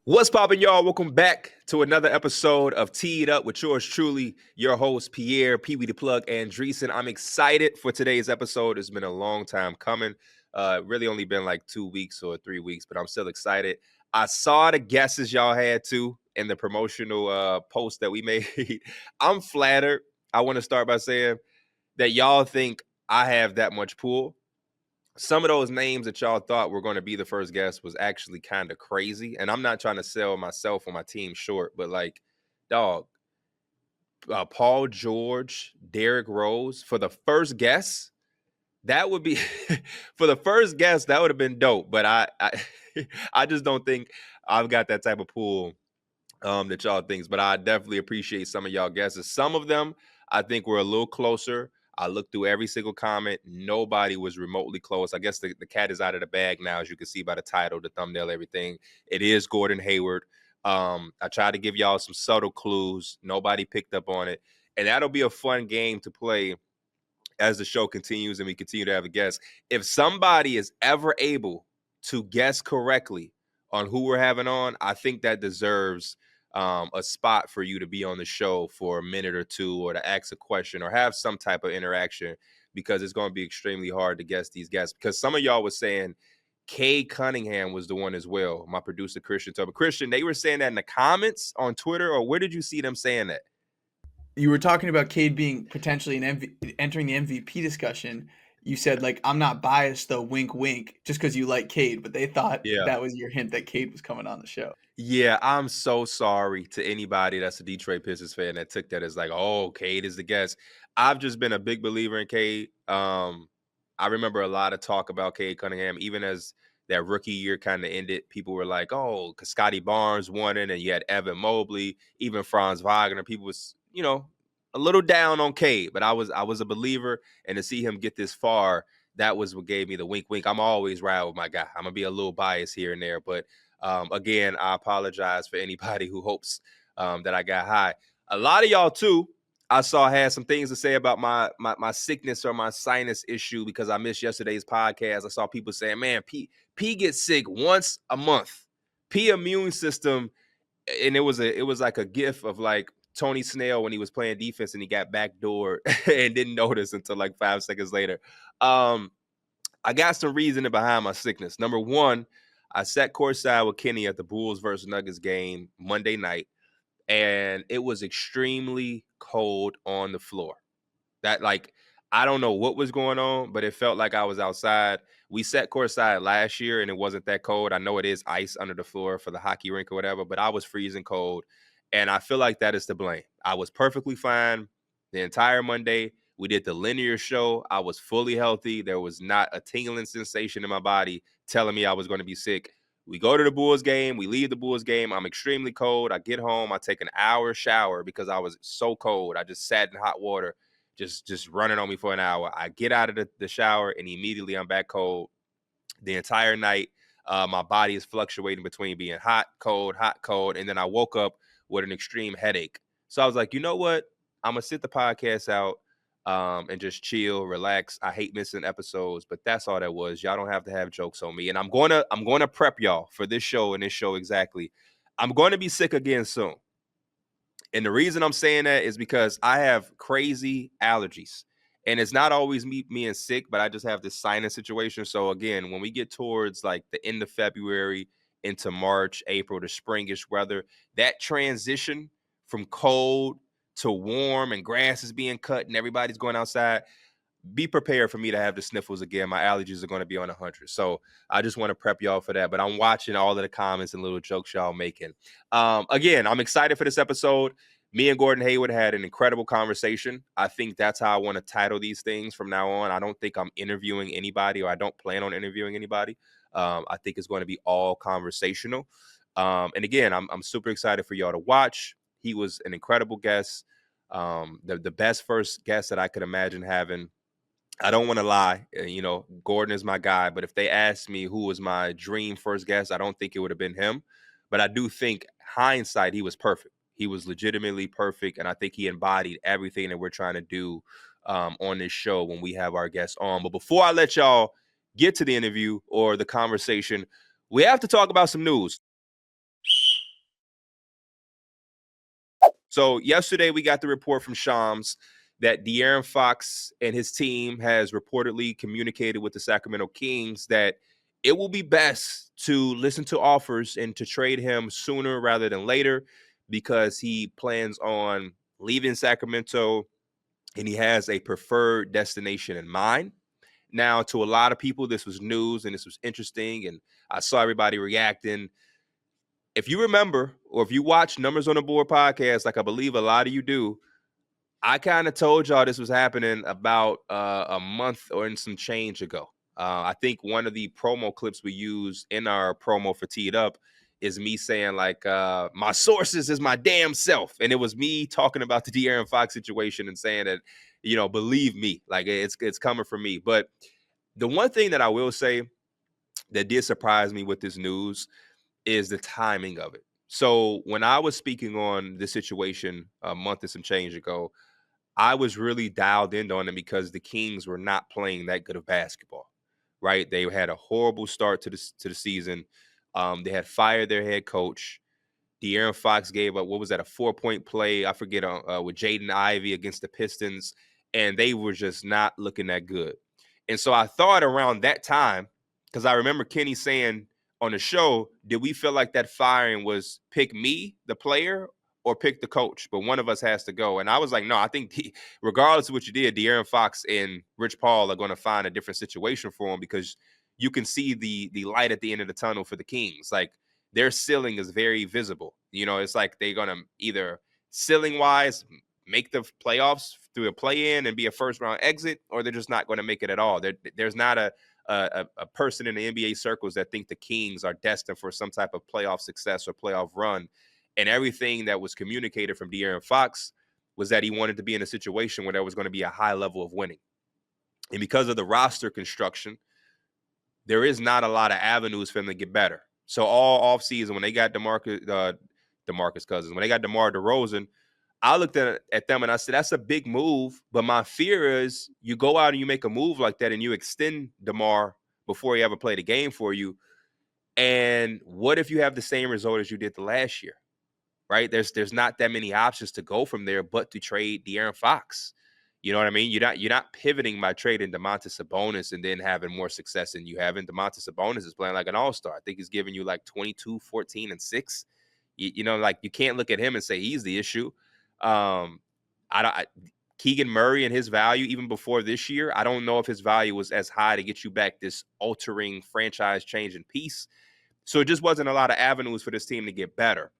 What's poppin', y'all? Welcome back to another episode of Teed Up with yours truly, your host, Pierre, Pee Wee the Plug, Andreessen. I'm excited for today's episode. It's been a long time coming. Really only been like 2 weeks or 3 weeks, but I'm still excited. I saw the guesses y'all had too in the promotional post that we made. I'm flattered. I want to start by saying that y'all think I have that much pull. Some of those names that y'all thought were going to be the first guest was actually kind of crazy. And I'm not trying to sell myself or my team short, but like, dog, Paul George, Derrick Rose for the first guest, that would be for the first guest, that would have been dope. But I just don't think I've got that type of pool that y'all thinks. But I definitely appreciate some of y'all guesses. Some of them I think were a little closer. I looked through every single comment. Nobody was remotely close. I guess the cat is out of the bag now, as you can see by the title, the thumbnail, everything. It is Gordon Hayward. I tried to give y'all some subtle clues. Nobody picked up on it. And that'll be a fun game to play as the show continues and we continue to have a guest. If somebody is ever able to guess correctly on who we're having on, I think that deserves a spot for you to be on the show for a minute or two, or to ask a question or have some type of interaction, because it's going to be extremely hard to guess these guests. Because some of y'all was saying Cade Cunningham was the one as well. My producer Christian told me. Christian, they were saying that in the comments on Twitter, or where did you see them saying that? You were talking about Cade being potentially entering the MVP discussion. You said, like, I'm not biased though, wink wink, just because you like Cade, but they thought Yeah. that was your hint that Cade was coming on the show. Yeah, I'm so sorry to anybody that's a Detroit Pistons fan that took that as like, oh, Cade is the guest. I've just been a big believer in Cade. I remember a lot of talk about Cade Cunningham, even as that rookie year kind of ended. People were like, oh, because Scotty Barnes won it, and you had Evan Mobley, even Franz Wagner. People was, a little down on Cade, but I was a believer, and to see him get this far, that was what gave me the wink wink. I'm always right with my guy. I'm gonna be a little biased here and there, but again, I apologize for anybody who hopes that I got high. A lot of y'all too, I saw had some things to say about my sickness or my sinus issue, because I missed yesterday's podcast. I saw people saying, "Man, P gets sick once a month. P immune system," and it was like a gif of like Tony Snell when he was playing defense and he got backdoored and didn't notice until like 5 seconds later. I got some reasoning behind my sickness. Number one, I sat courtside with Kenny at the Bulls versus Nuggets game Monday night, and it was extremely cold on the floor. That, like, I don't know what was going on, but it felt like I was outside. We sat courtside last year, and it wasn't that cold. I know it is ice under the floor for the hockey rink or whatever, but I was freezing cold, and I feel like that is to blame. I was perfectly fine the entire Monday. We did the linear show. I was fully healthy. There was not a tingling sensation in my body telling me I was going to be sick. We go to the Bulls game. We leave the Bulls game. I'm extremely cold. I get home. I take an hour shower because I was so cold. I just sat in hot water, just running on me for an hour. I get out of the shower, and immediately I'm back cold the entire night. My body is fluctuating between being hot, cold, and then I woke up with an extreme headache. So I was like, you know what? I'm gonna sit the podcast out and just chill, relax. I hate missing episodes, but that's all that was. Y'all don't have to have jokes on me, and I'm gonna prep y'all for this show and this show exactly. I'm going to be sick again soon. And the reason I'm saying that is because I have crazy allergies. And it's not always me being sick, but I just have this sinus situation. So again, when we get towards like the end of February into March, April, the springish weather, that transition from cold to warm and grass is being cut and everybody's going outside, be prepared for me to have the sniffles again. My allergies are going to be on 100. So I just want to prep y'all for that. But I'm watching all of the comments and little jokes y'all making. Again, I'm excited for this episode. Me and Gordon Hayward had an incredible conversation. I think that's how I want to title these things from now on. I don't think I'm interviewing anybody, or I don't plan on interviewing anybody. I think it's going to be all conversational. And again, I'm super excited for y'all to watch. He was an incredible guest. The best first guest that I could imagine having. I don't want to lie. Gordon is my guy, but if they asked me who was my dream first guest, I don't think it would have been him. But I do think, hindsight, he was perfect. He was legitimately perfect, and I think he embodied everything that we're trying to do on this show when we have our guests on. But before I let y'all get to the interview or the conversation, we have to talk about some news. So yesterday we got the report from Shams that De'Aaron Fox and his team has reportedly communicated with the Sacramento Kings that it will be best to listen to offers and to trade him sooner rather than later because he plans on leaving Sacramento and he has a preferred destination in mind. Now, to a lot of people, this was news and this was interesting, and I saw everybody reacting. If you remember, or if you watch Numbers on the Board podcast, like I believe a lot of you do, I kind of told y'all this was happening about a month or in some change ago. I think one of the promo clips we use in our promo for Teed Up is me saying like, my sources is my damn self. And it was me talking about the De'Aaron Fox situation and saying that, believe me, like it's coming from me. But the one thing that I will say that did surprise me with this news is the timing of it. So when I was speaking on this situation a month and some change ago, I was really dialed in on it because the Kings were not playing that good of basketball, right? They had a horrible start to the season. They had fired their head coach. De'Aaron Fox gave up, what was that, a 4-point play? I forget, with Jaden Ivey against the Pistons, and they were just not looking that good. And so I thought around that time, because I remember Kenny saying on the show, did we feel like that firing was pick me, the player, or pick the coach? But one of us has to go. And I was like, no, I think regardless of what you did, De'Aaron Fox and Rich Paul are going to find a different situation for him because you can see the light at the end of the tunnel for the Kings. Like, their ceiling is very visible. It's like they're going to either ceiling wise make the playoffs through a play in and be a first round exit, or they're just not going to make it at all. There's not a person in the NBA circles that think the Kings are destined for some type of playoff success or playoff run. And everything that was communicated from De'Aaron Fox was that he wanted to be in a situation where there was going to be a high level of winning. And because of the roster construction, there is not a lot of avenues for him to get better. So all offseason, when they got DeMarcus Cousins, when they got DeMar DeRozan, I looked at them and I said, that's a big move. But my fear is you go out and you make a move like that and you extend DeMar before he ever played a game for you. And what if you have the same result as you did the last year, right? There's not that many options to go from there but to trade De'Aaron Fox. You know what I mean? You're not pivoting by trading Domantas Sabonis and then having more success than you have. And Domantas Sabonis is playing like an all-star. I think he's giving you like 22, 14, and 6. Like you can't look at him and say he's the issue. Keegan Murray and his value, even before this year, I don't know if his value was as high to get you back this altering franchise changing piece. So it just wasn't a lot of avenues for this team to get better,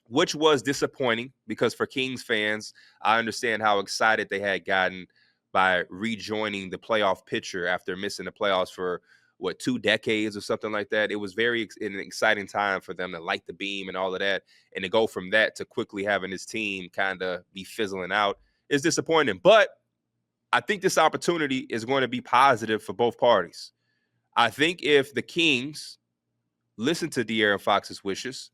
which was disappointing because for Kings fans, I understand how excited they had gotten by rejoining the playoff picture after missing the playoffs for 2 decades or something like that. It was an exciting time for them to light the beam and all of that, and to go from that to quickly having his team kind of be fizzling out is disappointing. But I think this opportunity is going to be positive for both parties. I think if the Kings listen to De'Aaron Fox's wishes,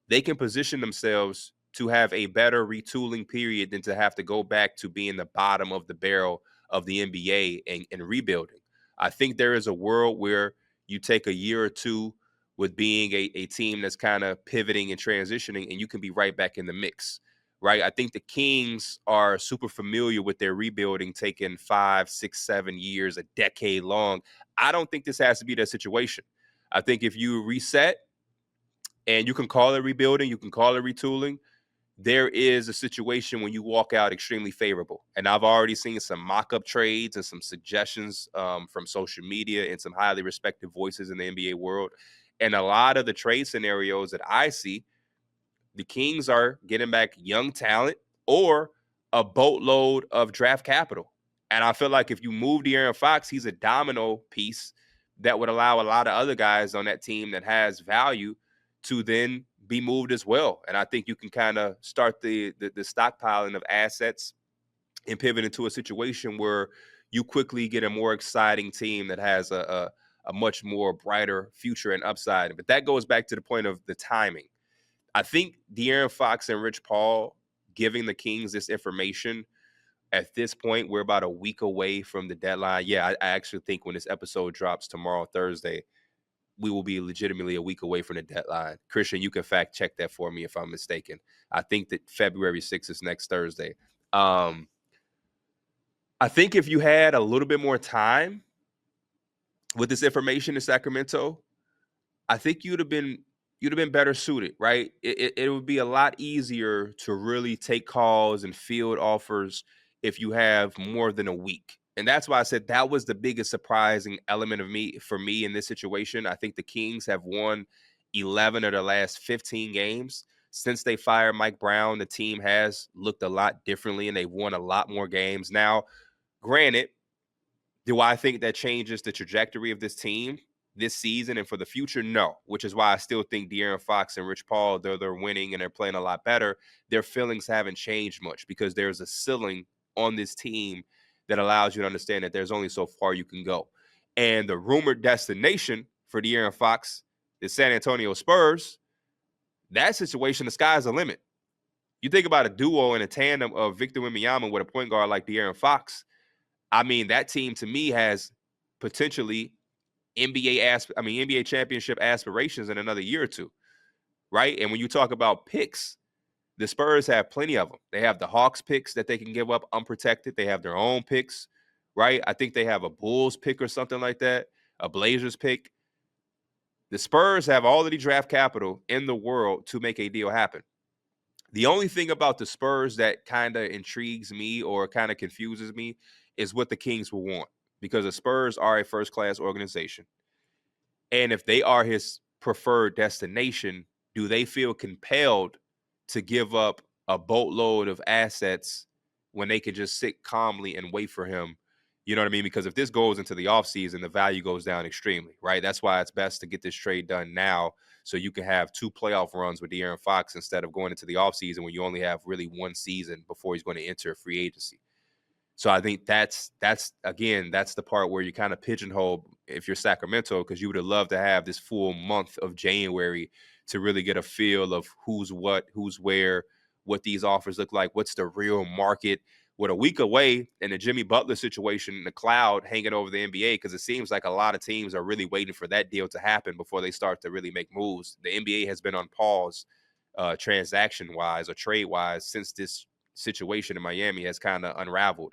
they can position themselves to have a better retooling period than to have to go back to being the bottom of the barrel of the NBA and rebuilding. I think there is a world where you take a year or two with being a team that's kind of pivoting and transitioning, and you can be right back in the mix, right? I think the Kings are super familiar with their rebuilding taking 5, 6, 7 years, a decade long. I don't think this has to be their situation. I think if you reset, and you can call it rebuilding, you can call it retooling, there is a situation when you walk out extremely favorable. And I've already seen some mock-up trades and some suggestions from social media and some highly respected voices in the NBA world. And a lot of the trade scenarios that I see, the Kings are getting back young talent or a boatload of draft capital. And I feel like if you move De'Aaron Fox, he's a domino piece that would allow a lot of other guys on that team that has value to then be moved as well. And I think you can kind of start the stockpiling of assets and pivot into a situation where you quickly get a more exciting team that has a much more brighter future and upside. But that goes back to the point of the timing. I think De'Aaron Fox and Rich Paul giving the Kings this information at this point, we're about a week away from the deadline. Yeah, I actually think when this episode drops tomorrow, Thursday, we will be legitimately a week away from the deadline. Christian, you can fact check that for me if I'm mistaken. I think that February 6th is next Thursday. I think if you had a little bit more time with this information in Sacramento, I think you'd have been better suited, right? It would be a lot easier to really take calls and field offers if you have more than a week. And that's why I said that was the biggest surprising element for me in this situation. I think the Kings have won 11 of their last 15 games. Since they fired Mike Brown, the team has looked a lot differently and they've won a lot more games. Now, granted, do I think that changes the trajectory of this team this season and for the future? No, which is why I still think De'Aaron Fox and Rich Paul, though they're winning and they're playing a lot better, their feelings haven't changed much because there's a ceiling on this team that allows you to understand that there's only so far you can go. And the rumored destination for De'Aaron Fox is San Antonio Spurs. That situation, the sky's the limit. You think about a duo and a tandem of Victor Wembanyama with a point guard like De'Aaron Fox. I mean, that team to me has potentially NBA championship aspirations in another year or two, right? And when you talk about picks, the Spurs have plenty of them. They have the Hawks picks that they can give up unprotected. They have their own picks, right? I think they have a Bulls pick or something like that, a Blazers pick. The Spurs have all of the draft capital in the world to make a deal happen. The only thing about the Spurs that kind of intrigues me or kind of confuses me is what the Kings will want, because the Spurs are a first-class organization. And if they are his preferred destination, do they feel compelled to give up a boatload of assets when they could just sit calmly and wait for him? You know what I mean? Because if this goes into the offseason, the value goes down extremely, right? That's why it's best to get this trade done now so you can have 2 playoff runs with De'Aaron Fox instead of going into the offseason when you only have really 1 season before he's going to enter free agency. So I think that's the part where you kind of pigeonhole if you're Sacramento, because you would have loved to have this full month of January to really get a feel of who's what, who's where, what these offers look like, what's the real market. With a week away and the Jimmy Butler situation, the cloud hanging over the NBA, because it seems like a lot of teams are really waiting for that deal to happen before they start to really make moves. The NBA has been on pause transaction-wise or trade-wise since this situation in Miami has kind of unraveled.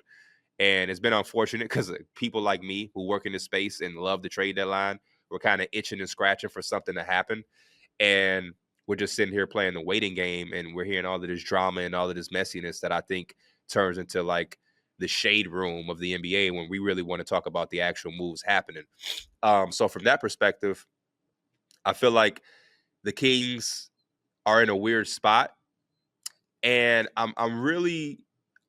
And it's been unfortunate because people like me who work in this space and love the trade deadline were kind of itching and scratching for something to happen. And we're just sitting here playing the waiting game, and we're hearing all of this drama and all of this messiness that I think turns into like the shade room of the NBA when we really want to talk about the actual moves happening. So from that perspective, I feel like the Kings are in a weird spot, and I'm really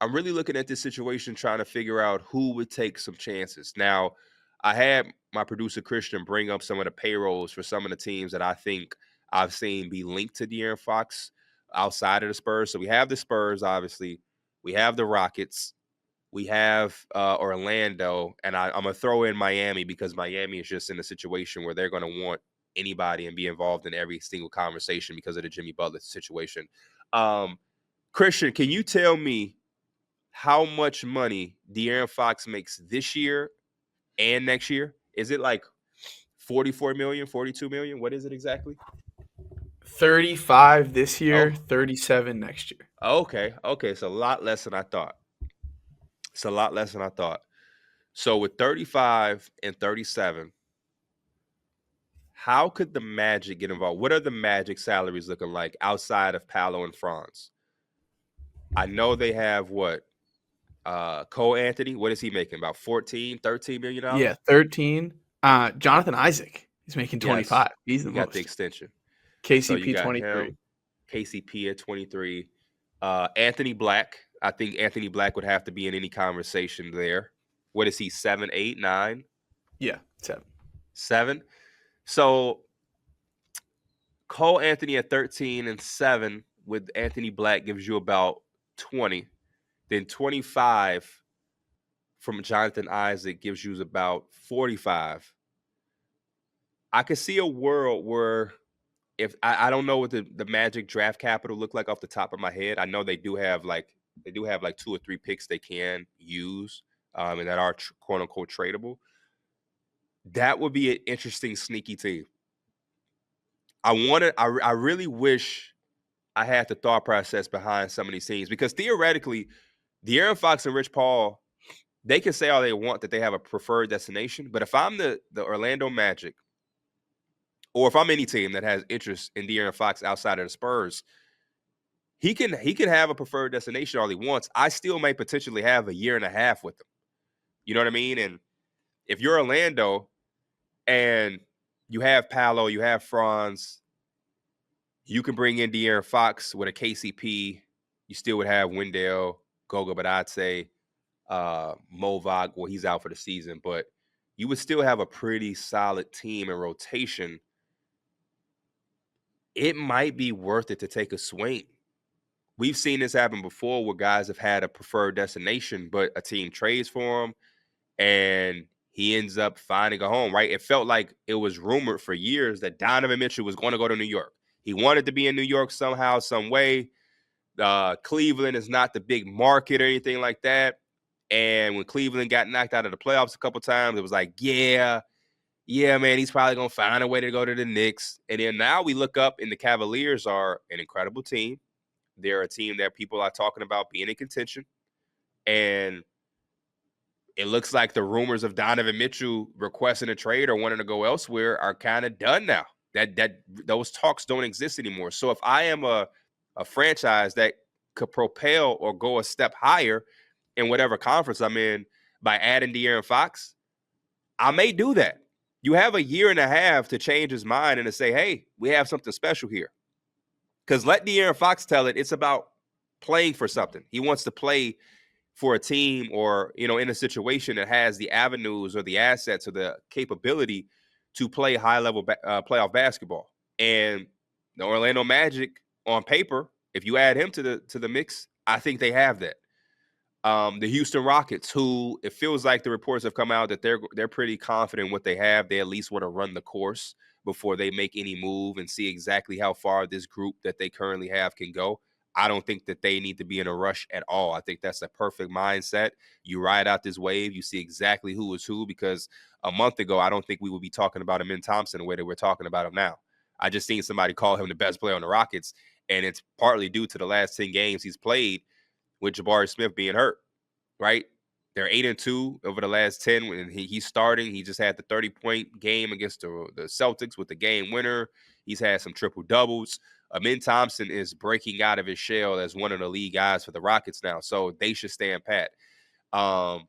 looking at this situation trying to figure out who would take some chances. Now, I had my producer Christian bring up some of the payrolls for some of the teams that I think I've seen be linked to De'Aaron Fox outside of the Spurs. So we have the Spurs, obviously. We have the Rockets. We have Orlando. And I'm going to throw in Miami because Miami is just in a situation where they're going to want anybody and be involved in every single conversation because of the Jimmy Butler situation. Christian, can you tell me how much money De'Aaron Fox makes this year and next year? Is it like 44 million, 42 million? What is it exactly? 35 this year, Oh, 37 next year. okay. Okay. It's a lot less than I thought. It's a lot less than I thought. So with 35 and 37, how could the Magic get involved? What are the Magic salaries looking like outside of Paolo and Franz? I know they have what? Cole Anthony, what is he making? About 14, 13 million Yeah, dollars? 13. Jonathan Isaac, he's making Yes. 25. He's the He got the most. extension. So you KCP got 23. him, KCP at 23. Anthony Black. I think Anthony Black would have to be in any conversation there. What is he? 7, 8, 9, Yeah, 7. 7. So Cole Anthony at 13 and 7 with Anthony Black gives you about 20. Then 25 from Jonathan Isaac gives you about 45. I could see a world where if I don't know what the Magic draft capital look like off the top of my head. I know they do have like 2 or 3 picks they can use, and that are quote unquote tradable. That would be an interesting sneaky team. I really wish I had the thought process behind some of these teams because theoretically, De'Aaron Fox and Rich Paul, they can say all they want that they have a preferred destination. But if I'm the Orlando Magic, or if I'm any team that has interest in De'Aaron Fox outside of the Spurs, he can have a preferred destination all he wants. I still may potentially have a year and a half with him. You know what I mean? And if you're Orlando and you have Paolo, you have Franz, you can bring in De'Aaron Fox with a KCP. You still would have Wendell, Goga, but I'd say Movog, well, he's out for the season, but you would still have a pretty solid team in rotation. It might be worth it to take a swing. We've seen this happen before where guys have had a preferred destination, but a team trades for him and he ends up finding a home, right? It felt like it was rumored for years that Donovan Mitchell was going to go to New York. He wanted to be in New York somehow, some way. Cleveland is not the big market or anything like that. And when Cleveland got knocked out of the playoffs a couple times, it was like, yeah, man, he's probably going to find a way to go to the Knicks. And then now we look up and the Cavaliers are an incredible team. They're a team that people are talking about being in contention. And it looks like the rumors of Donovan Mitchell requesting a trade or wanting to go elsewhere are kind of done now. That those talks don't exist anymore. So if I am a franchise that could propel or go a step higher in whatever conference I'm in by adding De'Aaron Fox, I may do that. You have a year and a half to change his mind and to say, hey, we have something special here. Because let De'Aaron Fox tell it, it's about playing for something. He wants to play for a team or, in a situation that has the avenues or the assets or the capability to play high-level playoff basketball. And the Orlando Magic, on paper, if you add him to the mix, I think they have that. The Houston Rockets, who it feels like the reports have come out that they're pretty confident in what they have. They at least want to run the course before they make any move and see exactly how far this group that they currently have can go. I don't think that they need to be in a rush at all. I think that's a perfect mindset. You ride out this wave, you see exactly who is who, because a month ago, I don't think we would be talking about Amin Thompson the way that we're talking about him now. I just seen somebody call him the best player on the Rockets, and it's partly due to the last 10 games he's played with Jabari Smith being hurt, right? They're 8-2 over the last 10 when he's starting. He just had the 30-point game against the Celtics with the game winner. He's had some triple doubles. Amin Thompson is breaking out of his shell as one of the lead guys for the Rockets now, so they should stand pat. But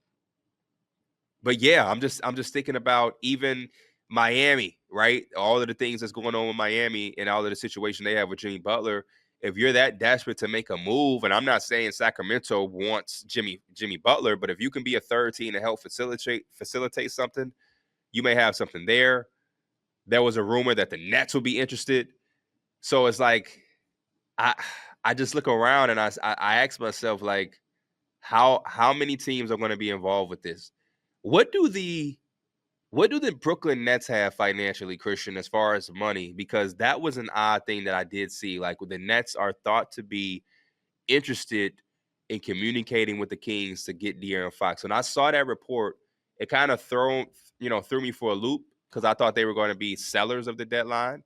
yeah, I'm just thinking about even Miami, right? All of the things that's going on with Miami and all of the situation they have with Jimmy Butler. If you're that desperate to make a move, and I'm not saying Sacramento wants Jimmy Butler, but if you can be a third team to help facilitate something, you may have something there. There was a rumor that the Nets would be interested. So it's like I just look around and I ask myself, like, how many teams are going to be involved with this? What do the Brooklyn Nets have financially, Christian, as far as money? Because that was an odd thing that I did see. Like, the Nets are thought to be interested in communicating with the Kings to get De'Aaron Fox. When I saw that report, it kind of threw me for a loop because I thought they were going to be sellers of the deadline.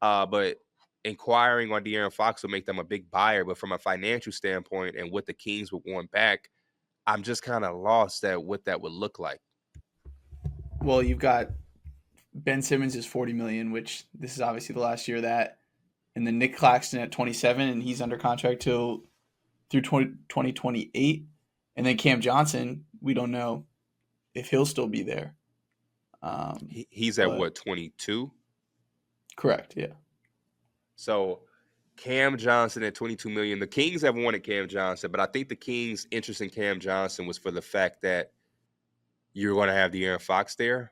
But inquiring on De'Aaron Fox will make them a big buyer. But from a financial standpoint and what the Kings would want back, I'm just kind of lost at what that would look like. Well, you've got Ben Simmons is 40 million, which this is obviously the last year of that, and then Nick Claxton at 27, and he's under contract through 2028, and then Cam Johnson, we don't know if he'll still be there. He's at what, 22? Correct, yeah. So Cam Johnson at 22 million. The Kings have wanted Cam Johnson, but I think the Kings' interest in Cam Johnson was for the fact that you're going to have De'Aaron Fox there.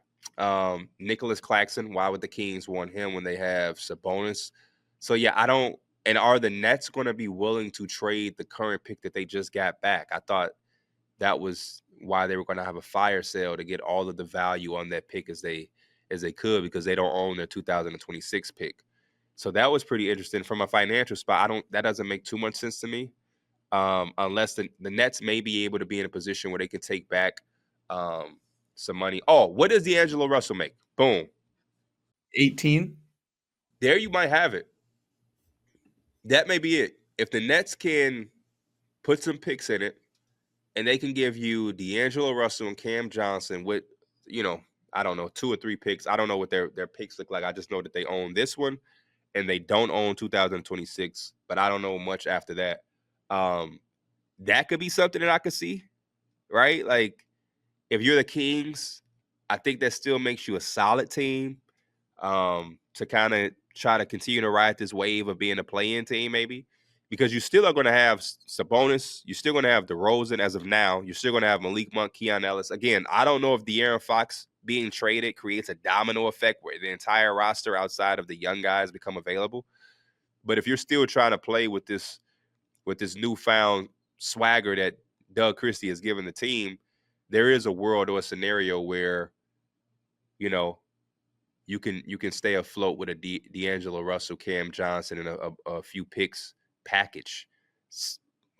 Nicholas Claxton, why would the Kings want him when they have Sabonis? So yeah, I don't. And are the Nets going to be willing to trade the current pick that they just got back? I thought that was why they were going to have a fire sale to get all of the value on that pick as they could, because they don't own their 2026 pick. So that was pretty interesting from a financial spot. That doesn't make too much sense to me, unless the Nets may be able to be in a position where they can take back some money. Oh, what does D'Angelo Russell make? Boom. 18. there you might have it. That may be it. If the Nets can put some picks in it, and they can give you D'Angelo Russell and Cam Johnson with, you know, I don't know, 2 or 3 picks. I don't know what their picks look like. I just know that they own this one and they don't own 2026, but I don't know much after that. Um, that could be something that I could see, right? Like if you're the Kings, I think that still makes you a solid team to kind of try to continue to ride this wave of being a play-in team, maybe because you still are going to have Sabonis, you're still going to have DeRozan as of now, you're still going to have Malik Monk, Keon Ellis. Again, I don't know if De'Aaron Fox being traded creates a domino effect where the entire roster outside of the young guys become available. But if you're still trying to play with this newfound swagger that Doug Christie has given the team, there is a world or a scenario where, you know, you can stay afloat with a D'Angelo Russell, Cam Johnson, and a few picks package.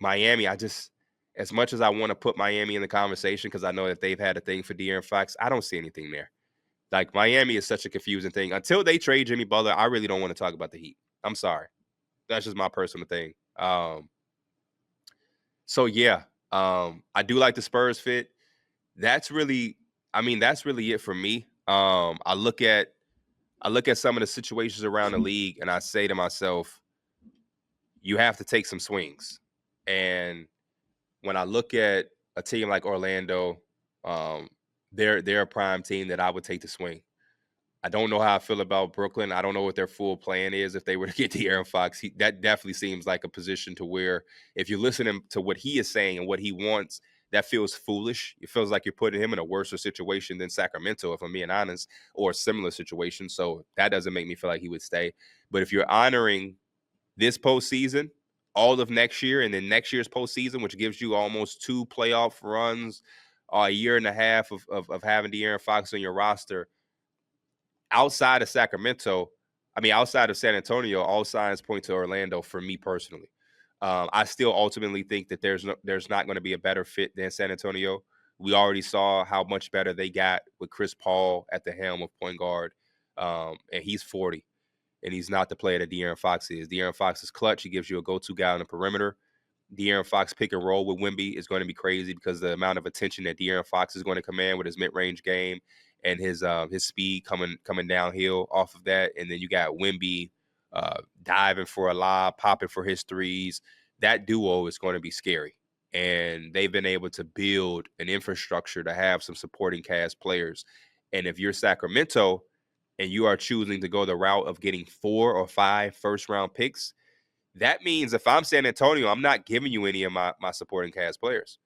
Miami, I just as much as I want to put Miami in the conversation because I know that they've had a thing for De'Aaron Fox, I don't see anything there. Like Miami is such a confusing thing. Until they trade Jimmy Butler, I really don't want to talk about the Heat. I'm sorry, that's just my personal thing. So yeah, I do like the Spurs fit. That's really, I mean, that's really it for me. I look at some of the situations around the league and I say to myself, you have to take some swings. And when I look at a team like Orlando, um, they're a prime team that I would take the swing. I don't know how I feel about Brooklyn. I don't know what their full plan is if they were to get De'Aaron Fox. That definitely seems like a position to where if you're listening to what he is saying and what he wants, that feels foolish. It feels like you're putting him in a worse situation than Sacramento, if I'm being honest, or a similar situation. So that doesn't make me feel like he would stay. But if you're honoring this postseason, all of next year, and then next year's postseason, which gives you almost 2 playoff runs, a year and a half of having De'Aaron Fox on your roster, outside of Sacramento, I mean, outside of San Antonio, all signs point to Orlando for me personally. I still ultimately think that there's not going to be a better fit than San Antonio. We already saw how much better they got with Chris Paul at the helm of point guard, and he's 40, and he's not the player that De'Aaron Fox is. De'Aaron Fox is clutch. He gives you a go-to guy on the perimeter. De'Aaron Fox pick and roll with Wemby is going to be crazy because the amount of attention that De'Aaron Fox is going to command with his mid-range game and his speed coming downhill off of that, and then you got Wemby diving for a lob, popping for his threes. That duo is going to be scary, and they've been able to build an infrastructure to have some supporting cast players. And if you're Sacramento and you are choosing to go the route of getting 4 or 5 first-round picks, that means if I'm San Antonio, I'm not giving you any of my supporting cast players,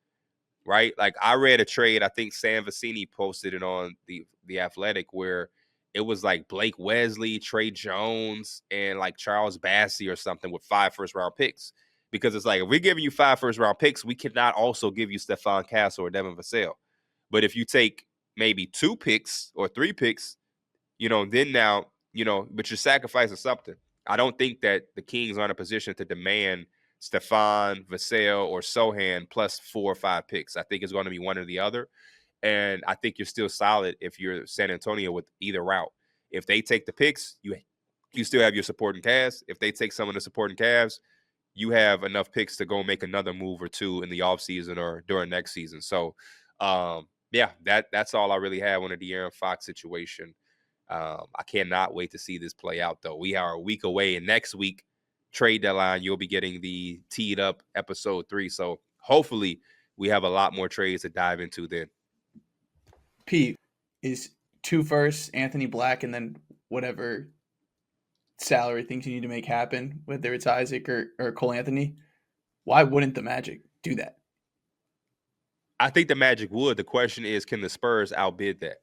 right? Like I read a trade, I think Sam Vecini posted it on the Athletic, where it was like Blake Wesley, Trey Jones, and like Charles Bassey or something with 5 first-round picks. Because it's like if we're giving you 5 first-round picks, we cannot also give you Stephon Castle or Devin Vassell. But if you take maybe 2 picks or 3 picks, then now, but you're sacrificing something. I don't think that the Kings are in a position to demand Stephon, Vassell, or Sohan plus 4 or 5 picks. I think it's going to be one or the other. And I think you're still solid if you're San Antonio with either route. If they take the picks, you still have your supporting cast. If they take some of the supporting cast, you have enough picks to go make another move or two in the offseason or during next season. So, yeah, that's all I really have on the De'Aaron Fox situation. I cannot wait to see this play out, though. We are a week away, and next week, trade deadline, you'll be getting the teed up episode 3. So hopefully, we have a lot more trades to dive into then. Pete, is 2 firsts, Anthony Black, and then whatever salary things you need to make happen, whether it's Isaac or Cole Anthony. Why wouldn't the Magic do that? I think the Magic would. The question is, can the Spurs outbid that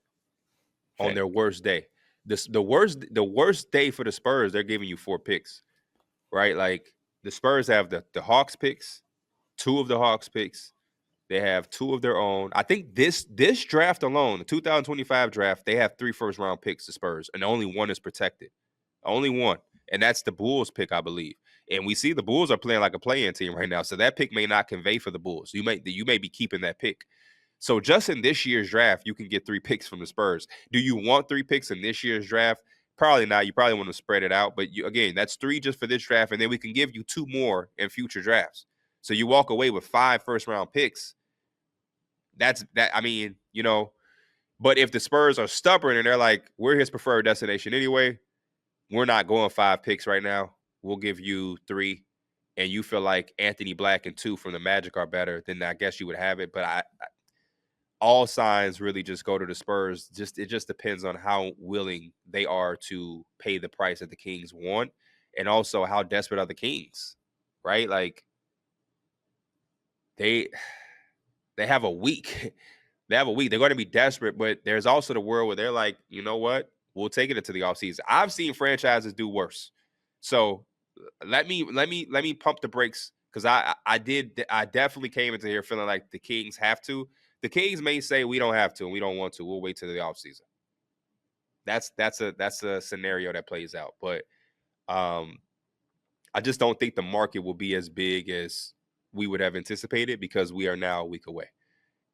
on Fair. their worst day? The worst day for the Spurs, they're giving you 4 picks, right? Like the Spurs have the Hawks picks, 2 of the Hawks picks. They have 2 of their own. I think this draft alone, the 2025 draft, they have 3 first-round picks, the Spurs, and only one is protected. Only one. And that's the Bulls pick, I believe. And we see the Bulls are playing like a play-in team right now. So that pick may not convey for the Bulls. You may be keeping that pick. So just in this year's draft, you can get 3 picks from the Spurs. Do you want 3 picks in this year's draft? Probably not. You probably want to spread it out. But again, that's 3 just for this draft, and then we can give you 2 more in future drafts. So you walk away with 5 first-round picks. That's that. I mean, but if the Spurs are stubborn and they're like, we're his preferred destination anyway, we're not going 5 picks right now. We'll give you 3, and you feel like Anthony Black and 2 from the Magic are better, then I guess you would have it. But all signs really just go to the Spurs. It just depends on how willing they are to pay the price that the Kings want, and also how desperate are the Kings, right? Like they have a week. They have a week. They're going to be desperate, but there's also the world where they're like, you know what? We'll take it into the offseason. I've seen franchises do worse. So let me pump the brakes, because I definitely came into here feeling like the Kings have to. The Kings may say we don't have to and we don't want to. We'll wait till the offseason. That's a scenario that plays out. But I just don't think the market will be as big as we would have anticipated, because we are now a week away.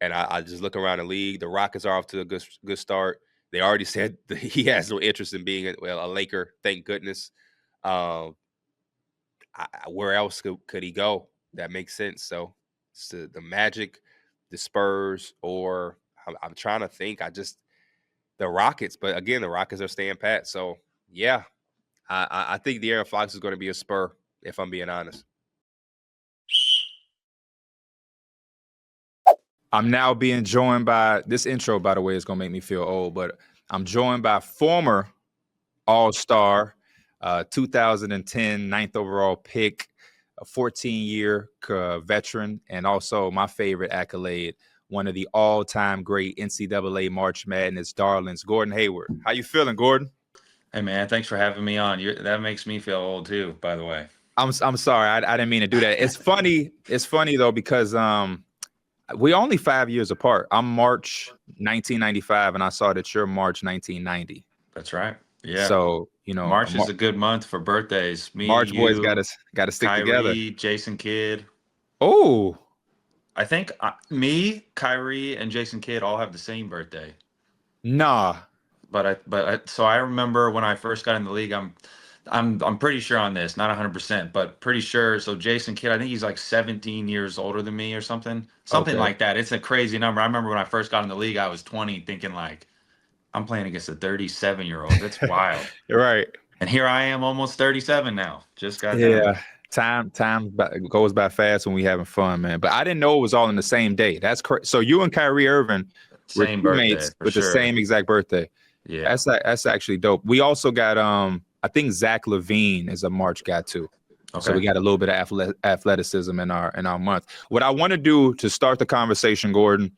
And I just look around the league. The Rockets are off to a good start. They already said that he has no interest in being a Laker. Thank goodness. Where else could he go? That makes sense. So it's the Magic, the Spurs, or I'm trying to think. The Rockets. But again, the Rockets are staying pat. So yeah, I think the De'Aaron Fox is going to be a Spur, if I'm being honest. I'm now being joined by, this intro, by the way, is going to make me feel old, but I'm joined by former All-Star, 2010 ninth overall pick, a 14-year veteran, and also my favorite accolade, one of the all-time great NCAA March Madness darlings, Gordon Hayward. How you feeling, Gordon? Hey, man, thanks for having me on. That makes me feel old, too, by the way. I'm sorry. I didn't mean to do that. It's funny. It's funny, though, because we're only 5 years apart. I'm March 1995, and I saw that you're March 1990. That's right. Yeah. So, March is a good month for birthdays. March boys got to stick Kyrie, together. Jason Kidd. Oh. I think me, Kyrie, and Jason Kidd all have the same birthday. Nah. So I remember when I first got in the league, I'm pretty sure on this, not 100%, but pretty sure. So Jason Kidd, I think he's like 17 years older than me or something like that. It's a crazy number. I remember when I first got in the league, I was 20, thinking like, I'm playing against a 37-year-old. That's wild. You're right. And here I am, almost 37 now. Just got done. Time goes by fast when we having fun, man. But I didn't know it was all in the same day. That's crazy. So you and Kyrie Irving were teammates with the same exact birthday. Yeah, that's actually dope. We also got I think Zach LaVine is a March guy too. Okay. So we got a little bit of athleticism in our month. What I want to do to start the conversation, Gordon,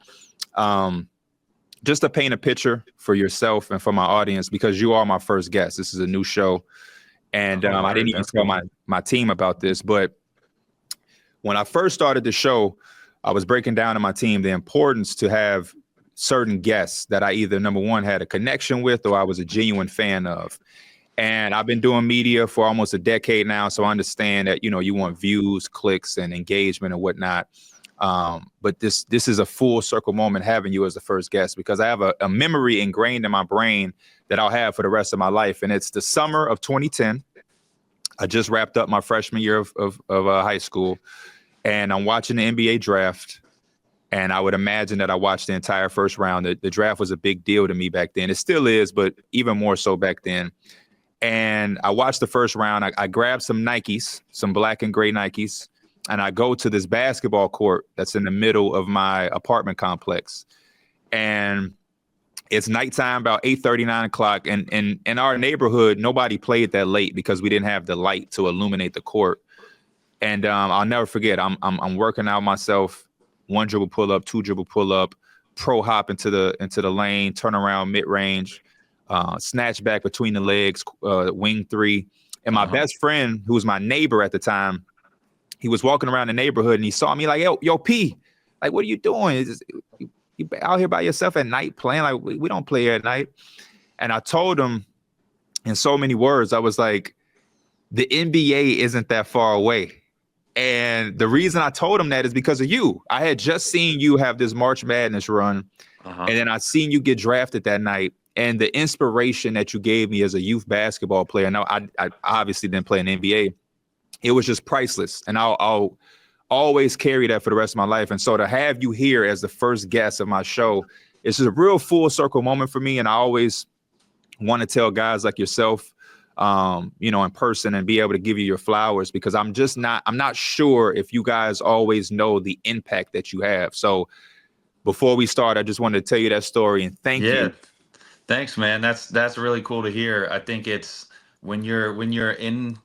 just to paint a picture for yourself and for my audience, because you are my first guest. This is a new show, and I didn't even tell my team about this. But when I first started the show, I was breaking down to my team the importance to have certain guests that I either, number one, had a connection with or I was a genuine fan of. And I've been doing media for almost a decade now, so I understand that, you want views, clicks, and engagement and whatnot. But this is a full circle moment having you as the first guest, because I have a memory ingrained in my brain that I'll have for the rest of my life. And it's the summer of 2010. I just wrapped up my freshman year of high school, and I'm watching the NBA draft. And I would imagine that I watched the entire first round. The draft was a big deal to me back then. It still is, but even more so back then. And I watched the first round. I grabbed some Nikes, some black and gray Nikes, and I go to this basketball court that's in the middle of my apartment complex. And it's nighttime, about 8:30, 9 o'clock. And in our neighborhood, nobody played that late because we didn't have the light to illuminate the court. And I'll never forget, I'm working out myself. 1 dribble pull up, 2 dribble pull up, pro hop into the lane, turn around mid range, snatch back between the legs, wing 3. And my best friend, who was my neighbor at the time, he was walking around the neighborhood and he saw me like, yo, P, like, what are you doing? You out here by yourself at night playing? Like, we don't play here at night. And I told him in so many words, I was like, the NBA isn't that far away. And the reason I told him that is because of you. I had just seen you have this March Madness run, and then I seen you get drafted that night. and the inspiration that you gave me as a youth basketball player. Now, I obviously didn't play in the NBA. It was just priceless, and I'll always carry that for the rest of my life. And so to have you here as the first guest of my show, it's just a real full circle moment for me. And I always want to tell guys like yourself, in person and be able to give you your flowers, because I'm not sure if you guys always know the impact that you have. So before we start, I just wanted to tell you that story and thank you. Thanks, man. That's really cool to hear. I think it's when you're in,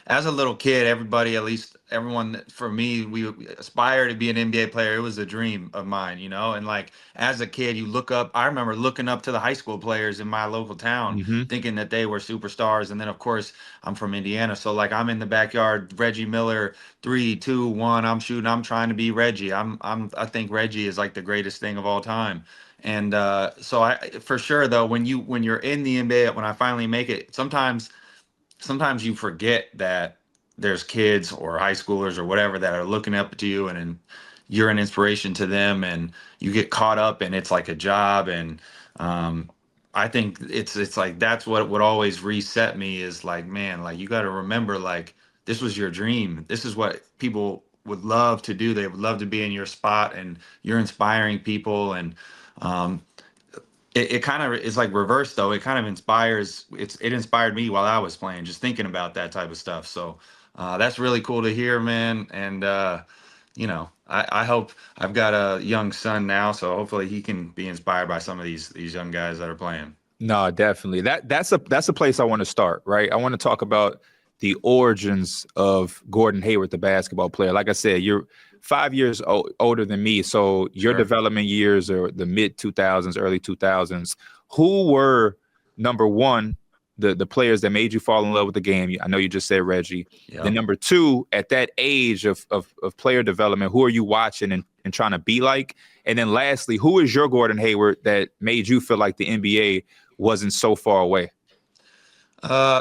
as a little kid, everybody, at least everyone, for me, we aspire to be an NBA player. It was a dream of mine, and like as a kid, you look up. I remember looking up to the high school players in my local town, thinking that they were superstars. And then, of course, I'm from Indiana, so like I'm in the backyard, Reggie Miller, 3, 2, 1. I'm shooting. I'm trying to be Reggie. I think Reggie is like the greatest thing of all time. And so I, for sure though, when you're in the NBA, when I finally make it, sometimes you forget that there's kids or high schoolers or whatever that are looking up to you, and you're an inspiration to them, and you get caught up and it's like a job. And I think it's like that's what would always reset me is like, man, like you got to remember, like this was your dream. This is what people would love to do. They would love to be in your spot, and you're inspiring people. And it kind of is like reverse though. It kind of it inspired me while I was playing, just thinking about that type of stuff. So that's really cool to hear, man. And I hope, I've got a young son now, so hopefully he can be inspired by some of these young guys that are playing. No, definitely. That's a place I want to start, right? I want to talk about the origins of Gordon Hayward, the basketball player. Like I said, you're 5 years older than me, so your development years are the mid 2000s, early 2000s. Who were, number one, the players that made you fall in love with the game? I know you just said Reggie. Yep. Then number two, at that age of player development, who are you watching and trying to be like? And then lastly, who is your Gordon Hayward that made you feel like the NBA wasn't so far away?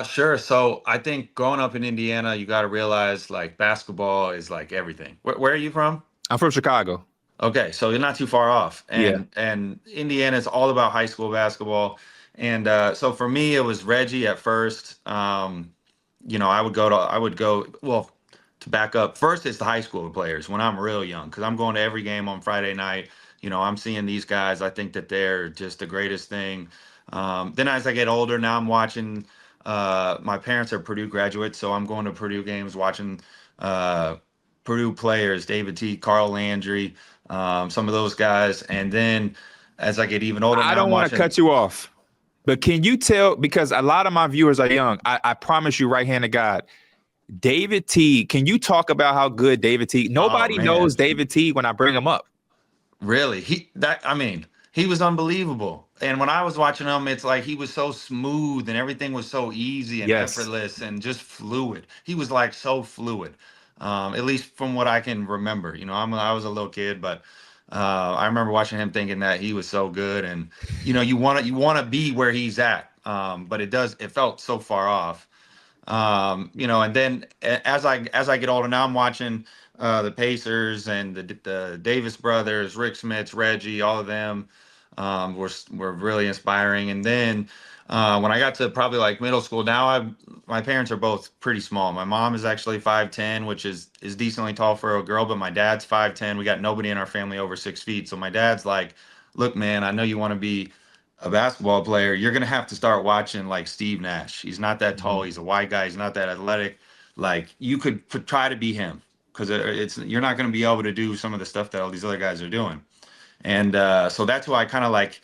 Sure. So I think growing up in Indiana, you got to realize like basketball is like everything. Where are you from? I'm from Chicago. Okay, so you're not too far off. And Indiana is all about high school basketball. And so for me, it was Reggie at first. I would go, well, to back up, first it's the high school players when I'm real young, because I'm going to every game on Friday night. I'm seeing these guys. I think that they're just the greatest thing. Then as I get older, now I'm watching, my parents are Purdue graduates, so I'm going to Purdue games, watching Purdue players, David T, Carl Landry, some of those guys. And then as I get even older, I don't want to cut you off, but can you tell, because a lot of my viewers are young, I promise you, right hand of God, David T, can you talk about how good David T? Nobody knows David T when I bring him up. Really? He was unbelievable. And when I was watching him, it's like he was so smooth and everything was so easy and effortless and just fluid. He was like so fluid, at least from what I can remember. I was a little kid, but I remember watching him thinking that he was so good. And you want to be where he's at, but it felt so far off. And then as I get older, now I'm watching the Pacers and the Davis brothers, Rick Smits, Reggie, all of them were really inspiring. And then when I got to probably like middle school, my parents are both pretty small. My mom is actually 5'10", which is decently tall for a girl, but my dad's 5'10". We got nobody in our family over 6 feet. So my dad's like, look, man, I know you want to be a basketball player. You're going to have to start watching like Steve Nash. He's not that tall. He's a white guy. He's not that athletic. Like you could try to be him, because you're not going to be able to do some of the stuff that all these other guys are doing. And so that's why I kind of like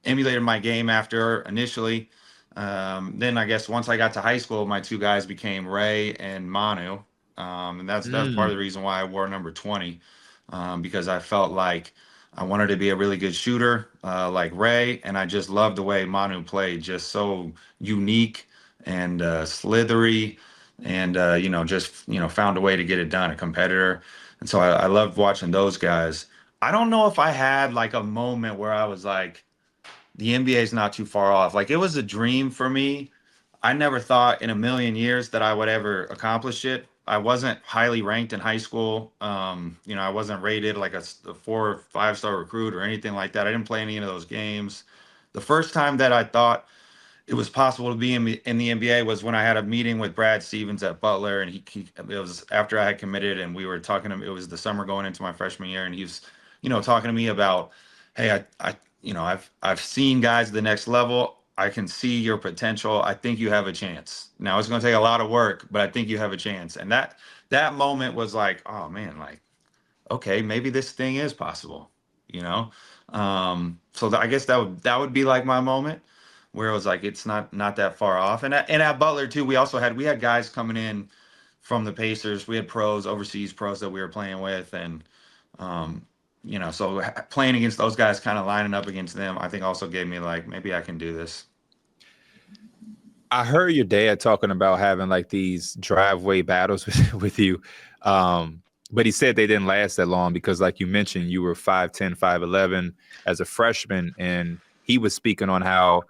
emulated my game after initially. Then I guess once I got to high school, my two guys became Ray and Manu. And that's part of the reason why I wore number 20, because I felt like I wanted to be a really good shooter like Ray, and I just loved the way Manu played, just so unique and slithery, and found a way to get it done, a competitor. And so I loved watching those guys. I don't know if I had like a moment where I was like, the NBA is not too far off. Like it was a dream for me. I never thought in a million years that I would ever accomplish it. I wasn't highly ranked in high school. I wasn't rated like a 4 or 5 star recruit or anything like that. I didn't play any of those games. the first time that I thought it was possible to be in the NBA was when I had a meeting with Brad Stevens at Butler, and it was after I had committed, and we were talking to him. It was the summer going into my freshman year, and he was, talking to me about, hey, I've seen guys at the next level. I can see your potential. I think you have a chance. Now it's going to take a lot of work, but I think you have a chance. And that moment was like, oh man, like, okay, maybe this thing is possible, you know? So I guess that would be like my moment where it was like, it's not that far off. And at Butler too, we had guys coming in from the Pacers. We had pros, overseas pros that we were playing with. And, so playing against those guys, kind of lining up against them, I think also gave me like, maybe I can do this. I heard your dad talking about having like these driveway battles with you. But he said they didn't last that long because, like you mentioned, you were 5'10", 5'11" as a freshman, and he was speaking on how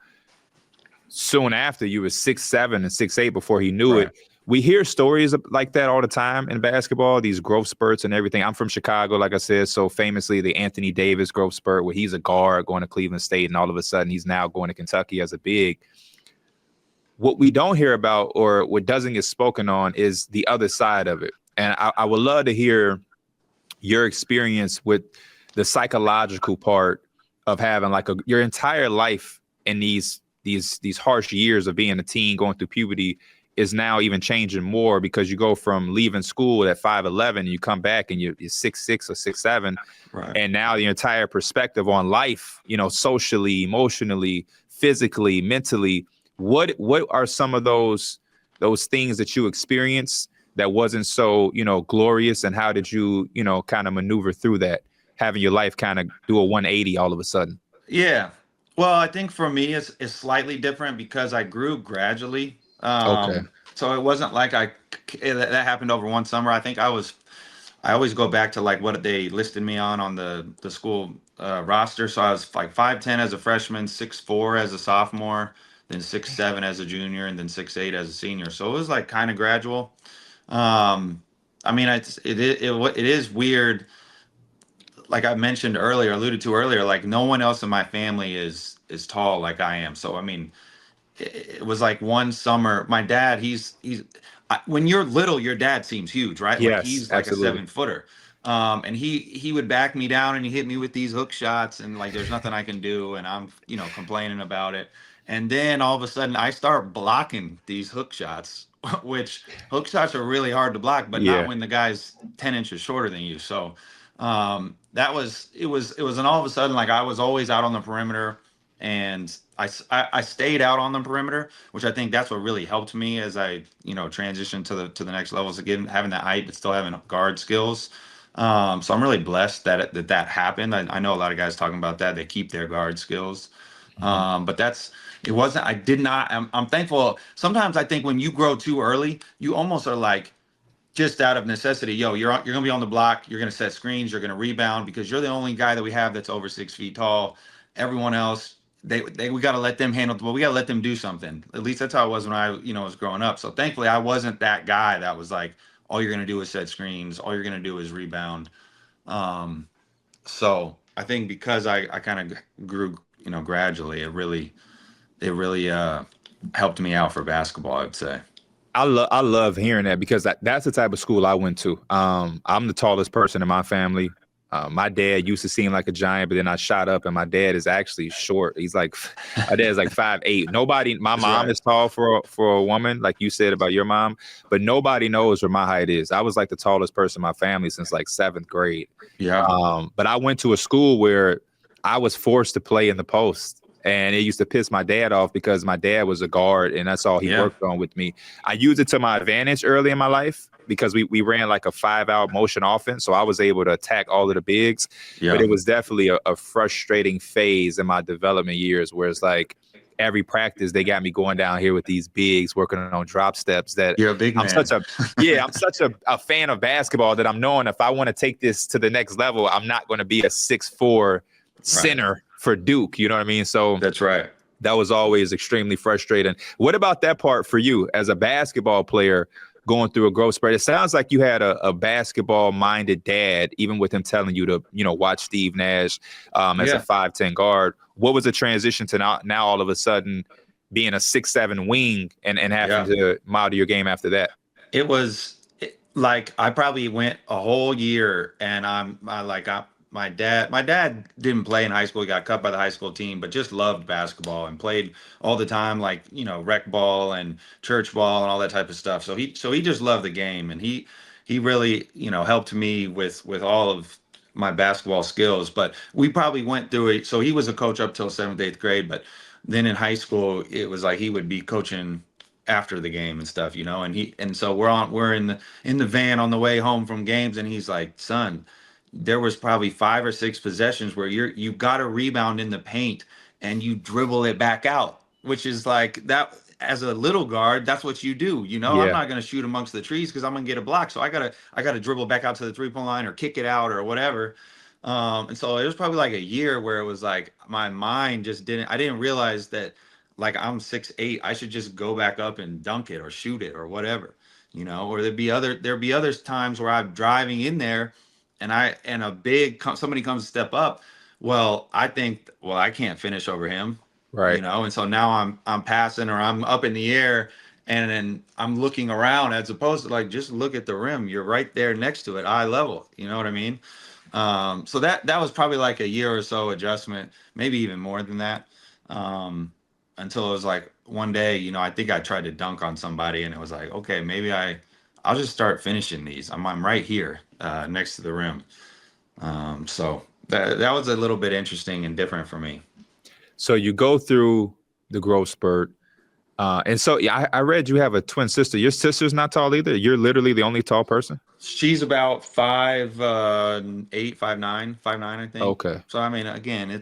soon after you were 6'7" and 6'8" before he knew it. We hear stories like that all the time in basketball, these growth spurts and everything. I'm from Chicago, like I said, so famously the Anthony Davis growth spurt where he's a guard going to Cleveland State, and all of a sudden he's now going to Kentucky as a big. What we don't hear about, or what doesn't get spoken on, is the other side of it. And I would love to hear your experience with the psychological part of having like your entire life in these harsh years of being a teen, going through puberty, is now even changing more because you go from leaving school at 5'11", and you come back and you're 6'6" or 6'7", right. And now the entire perspective on life, socially, emotionally, physically, mentally. What are some of those things that you experienced that wasn't so, glorious, and how did you, kind of maneuver through that, having your life kind of do a 180 all of a sudden? Yeah. Well, I think for me it's slightly different because I grew gradually. Okay. So it wasn't like that happened over one summer. I think I always go back to like what they listed me on the school roster. So I was like 5'10" as a freshman, 6'4" as a sophomore, then 6'7" as a junior, and then 6'8" as a senior. So it was like kind of gradual. I mean, it is weird. Like I alluded to earlier, like no one else in my family is tall like I am. So, I mean, it was like one summer, my dad, when you're little, your dad seems huge, right? Yes, like he's like absolutely. a 7-footer. And he would back me down and he hit me with these hook shots, and like there's nothing I can do, and I'm complaining about it. And then all of a sudden I start blocking these hook shots, which hook shots are really hard to block, but not when the guy's 10 inches shorter than you. So it was and all of a sudden, like I was always out on the perimeter, and I stayed out on the perimeter, which I think that's what really helped me as I transitioned to the next levels, again having that height but still having guard skills. So I'm really blessed that happened. I know a lot of guys talking about that, they keep their guard skills. But I'm thankful. Sometimes I think when you grow too early, you almost are like, just out of necessity, you're gonna be on the block, you're gonna set screens, you're gonna rebound, because you're the only guy that we have that's over 6 feet tall. Everyone else, we gotta let them handle the ball. We gotta let them do something. At least that's how it was when I was growing up. So thankfully I wasn't that guy that was like, all you're gonna do is set screens, all you're gonna do is rebound. So I think because I kind of grew gradually, it really helped me out for basketball, I would say. I love hearing that, because that's the type of school I went to. I'm the tallest person in my family. My dad used to seem like a giant, but then I shot up, and my dad is actually short. My dad's like 5'8". My mom is tall for a woman, like you said about your mom, but nobody knows where my height is. I was like the tallest person in my family since like 7th grade. Yeah. But I went to a school where I was forced to play in the post. And it used to piss my dad off because my dad was a guard, and that's all he worked on with me. I used it to my advantage early in my life because we ran like a 5-out motion offense. So I was able to attack all of the bigs. But it was definitely a frustrating phase in my development years where it's like every practice they got me going down here with these bigs working on drop steps. That you're a big man. I'm such a fan of basketball that I'm knowing if I want to take this to the next level, I'm not going to be a 6'4" center for Duke, you know what I mean? So that's right. That was always extremely frustrating. What about that part for you as a basketball player? going through a growth spurt. It sounds like you had a basketball-minded dad, even with him telling you to, watch Steve Nash as a 5'10" guard. What was the transition to now all of a sudden being a 6'7" wing and having to model your game after that? It was like I probably went a whole year, and my dad didn't play in high school. He got cut by the high school team, but just loved basketball and played all the time, like, rec ball and church ball and all that type of stuff. So he just loved the game, and he really, helped me with all of my basketball skills. But we probably went through it. So he was a coach up till 7th, 8th grade, but then in high school, it was like he would be coaching after the game and stuff, and so we're in the van on the way home from games, and he's like, son, there was probably 5 or 6 possessions where you got a rebound in the paint and you dribble it back out, which is like that. As a little guard, that's what you do. I'm not going to shoot amongst the trees because I'm going to get a block. So I gotta dribble back out to the 3-point line or kick it out or whatever. And so it was probably like a year where it was like my mind just I didn't realize that, like, I'm 6'8", I should just go back up and dunk it or shoot it or whatever, or there'd be other times where I'm driving in there and somebody comes to step up. Well, I think, I can't finish over him. Right. And so now I'm passing, or I'm up in the air, and then I'm looking around, as opposed to, like, just look at the rim. You're right there next to it, eye level. You know what I mean? So that was probably like a year or so adjustment, maybe even more than that. Until it was like one day, I think I tried to dunk on somebody, and it was like, okay, maybe I'll just start finishing these. I'm right here next to the rim. So that was a little bit interesting and different for me. So you go through the growth spurt. And so I read you have a twin sister. Your sister's not tall either. You're literally the only tall person. She's about 5'8", 5'9", I think. Okay. So, I mean, again,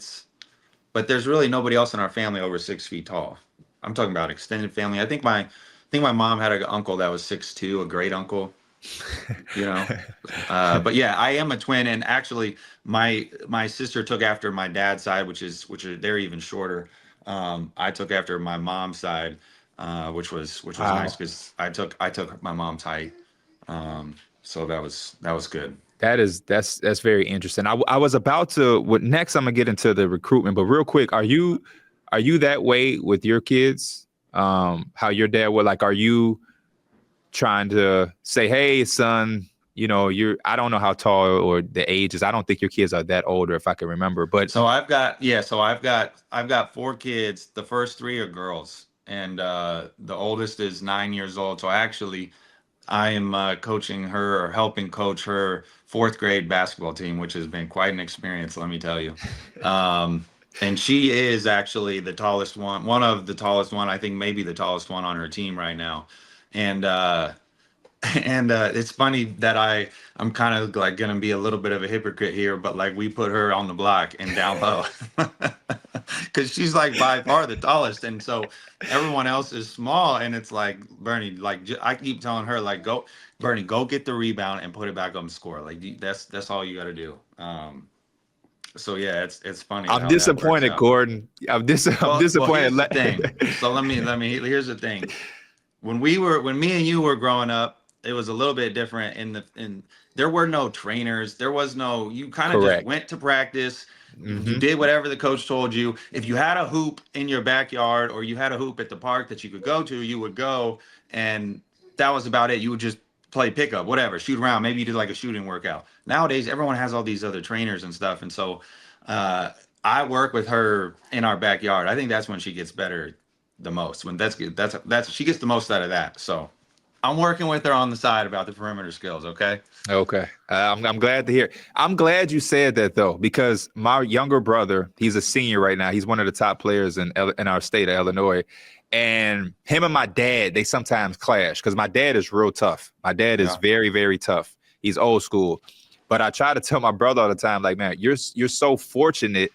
but there's really nobody else in our family over 6 feet tall. I'm talking about extended family. I think my mom had an uncle that was 6'2", a great uncle. But yeah, I am a twin, and actually my sister took after my dad's side, which is they're even shorter. I took after my mom's side, which was Wow. nice because I took my mom's height. So that was good. That's very interesting. I was about to, next I'm gonna get into the recruitment, but real quick, are you that way with your kids? How your dad would, like, are you trying to say, hey, son, I don't know how tall or the age is. I don't think your kids are that older, if I can remember. But so I've got 4 kids. The first 3 are girls, and the oldest is 9 years old. So I am coaching her, or helping coach her 4th grade basketball team, which has been quite an experience, let me tell you. And she is actually the tallest one of the tallest one, I think maybe the tallest one on her team right now. And it's funny that I'm kind of like going to be a little bit of a hypocrite here, but like we put her on the block and down low because she's like by far the tallest. And so everyone else is small. And it's like, Bernie, like I keep telling her, like, Bernie, go get the rebound and put it back up and score. Like that's all you got to do. So yeah, it's funny. I'm disappointed, Gordon. I'm disappointed. Well, here's the thing. So let me, here's the thing. When me and you were growing up, it was a little bit different in there were no trainers. There was no, you kind of just went to practice. Mm-hmm. You did whatever the coach told you. If you had a hoop in your backyard, or you had a hoop at the park that you could go to, you would go, and that was about it. You would just play pickup, whatever, shoot around. Maybe you did like a shooting workout. Nowadays, everyone has all these other trainers and stuff. And so I work with her in our backyard. I think that's when she gets better the most. When that's she gets the most out of that. So I'm working with her on the side about the perimeter skills. Okay. I'm glad to hear. I'm glad you said that, though, because my younger brother, he's a senior right now. He's one of the top players in our state of Illinois. And him and my dad, they sometimes clash because my dad is real tough. My dad is very, very tough. He's old school. But I try to tell my brother all the time, like, man, you're so fortunate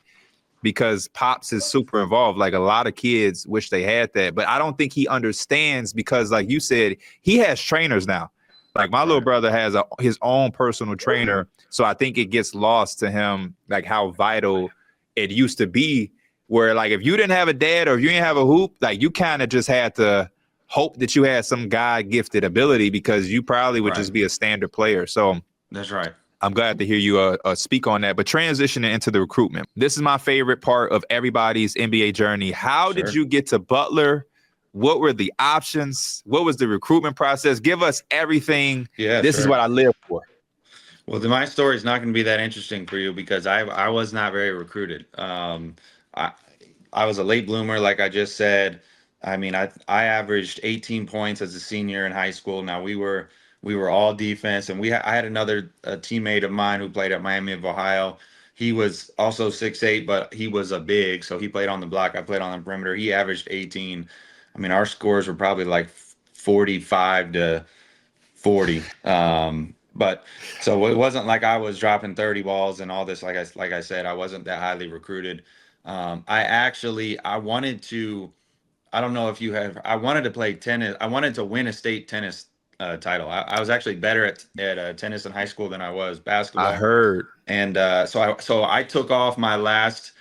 because Pops is super involved. Like, a lot of kids wish they had that. But I don't think he understands because, like you said, he has trainers now. Like, my little brother has his own personal trainer. So I think it gets lost to him, like, how vital it used to be. Where, like, if you didn't have a dad or if you didn't have a hoop, like, you kind of just had to hope that you had some God gifted ability, because you probably would just be a standard player. So that's right. I'm glad to hear you speak on that. But transitioning into the recruitment, this is my favorite part of everybody's NBA journey. How did you get to Butler? What were the options? What was the recruitment process? Give us everything. Yeah, this is what I live for. Well, my story is not going to be that interesting for you because I was not very recruited. I was a late bloomer, like I just said. I mean, I averaged 18 points as a senior in high school. Now we were all defense, and I had another teammate of mine who played at Miami of Ohio. He was also 6'8", but he was a big, so he played on the block. I played on the perimeter. He averaged 18. I mean, our scores were probably like 45 to 40. But so it wasn't like I was dropping 30 balls and all this. Like I said, I wasn't that highly recruited. I wanted to. I don't know if you have. I wanted to play tennis. I wanted to win a state tennis title. I was actually better at tennis in high school than I was basketball. I heard. And so I took off my last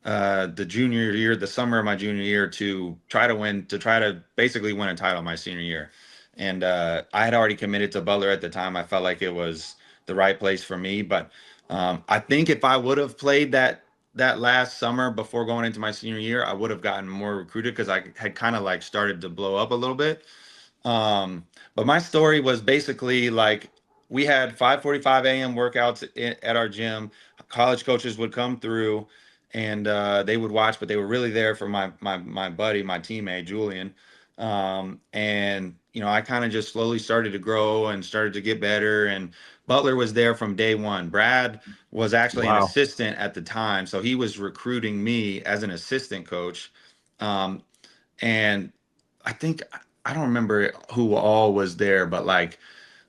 the junior year, the summer of my junior year, to try to basically win a title my senior year. And I had already committed to Butler at the time. I felt like it was the right place for me. But I think if I would have played that last summer before going into my senior year, I would have gotten more recruited because I had kind of like started to blow up a little bit. But my story was basically like we had 5:45 a.m. workouts at our gym. College coaches would come through and they would watch, but they were really there for my buddy, my teammate, Julian. And I kind of just slowly started to grow and started to get better. And Butler was there from day one. Brad was actually an assistant at the time, so he was recruiting me as an assistant coach. And I don't remember who all was there, but like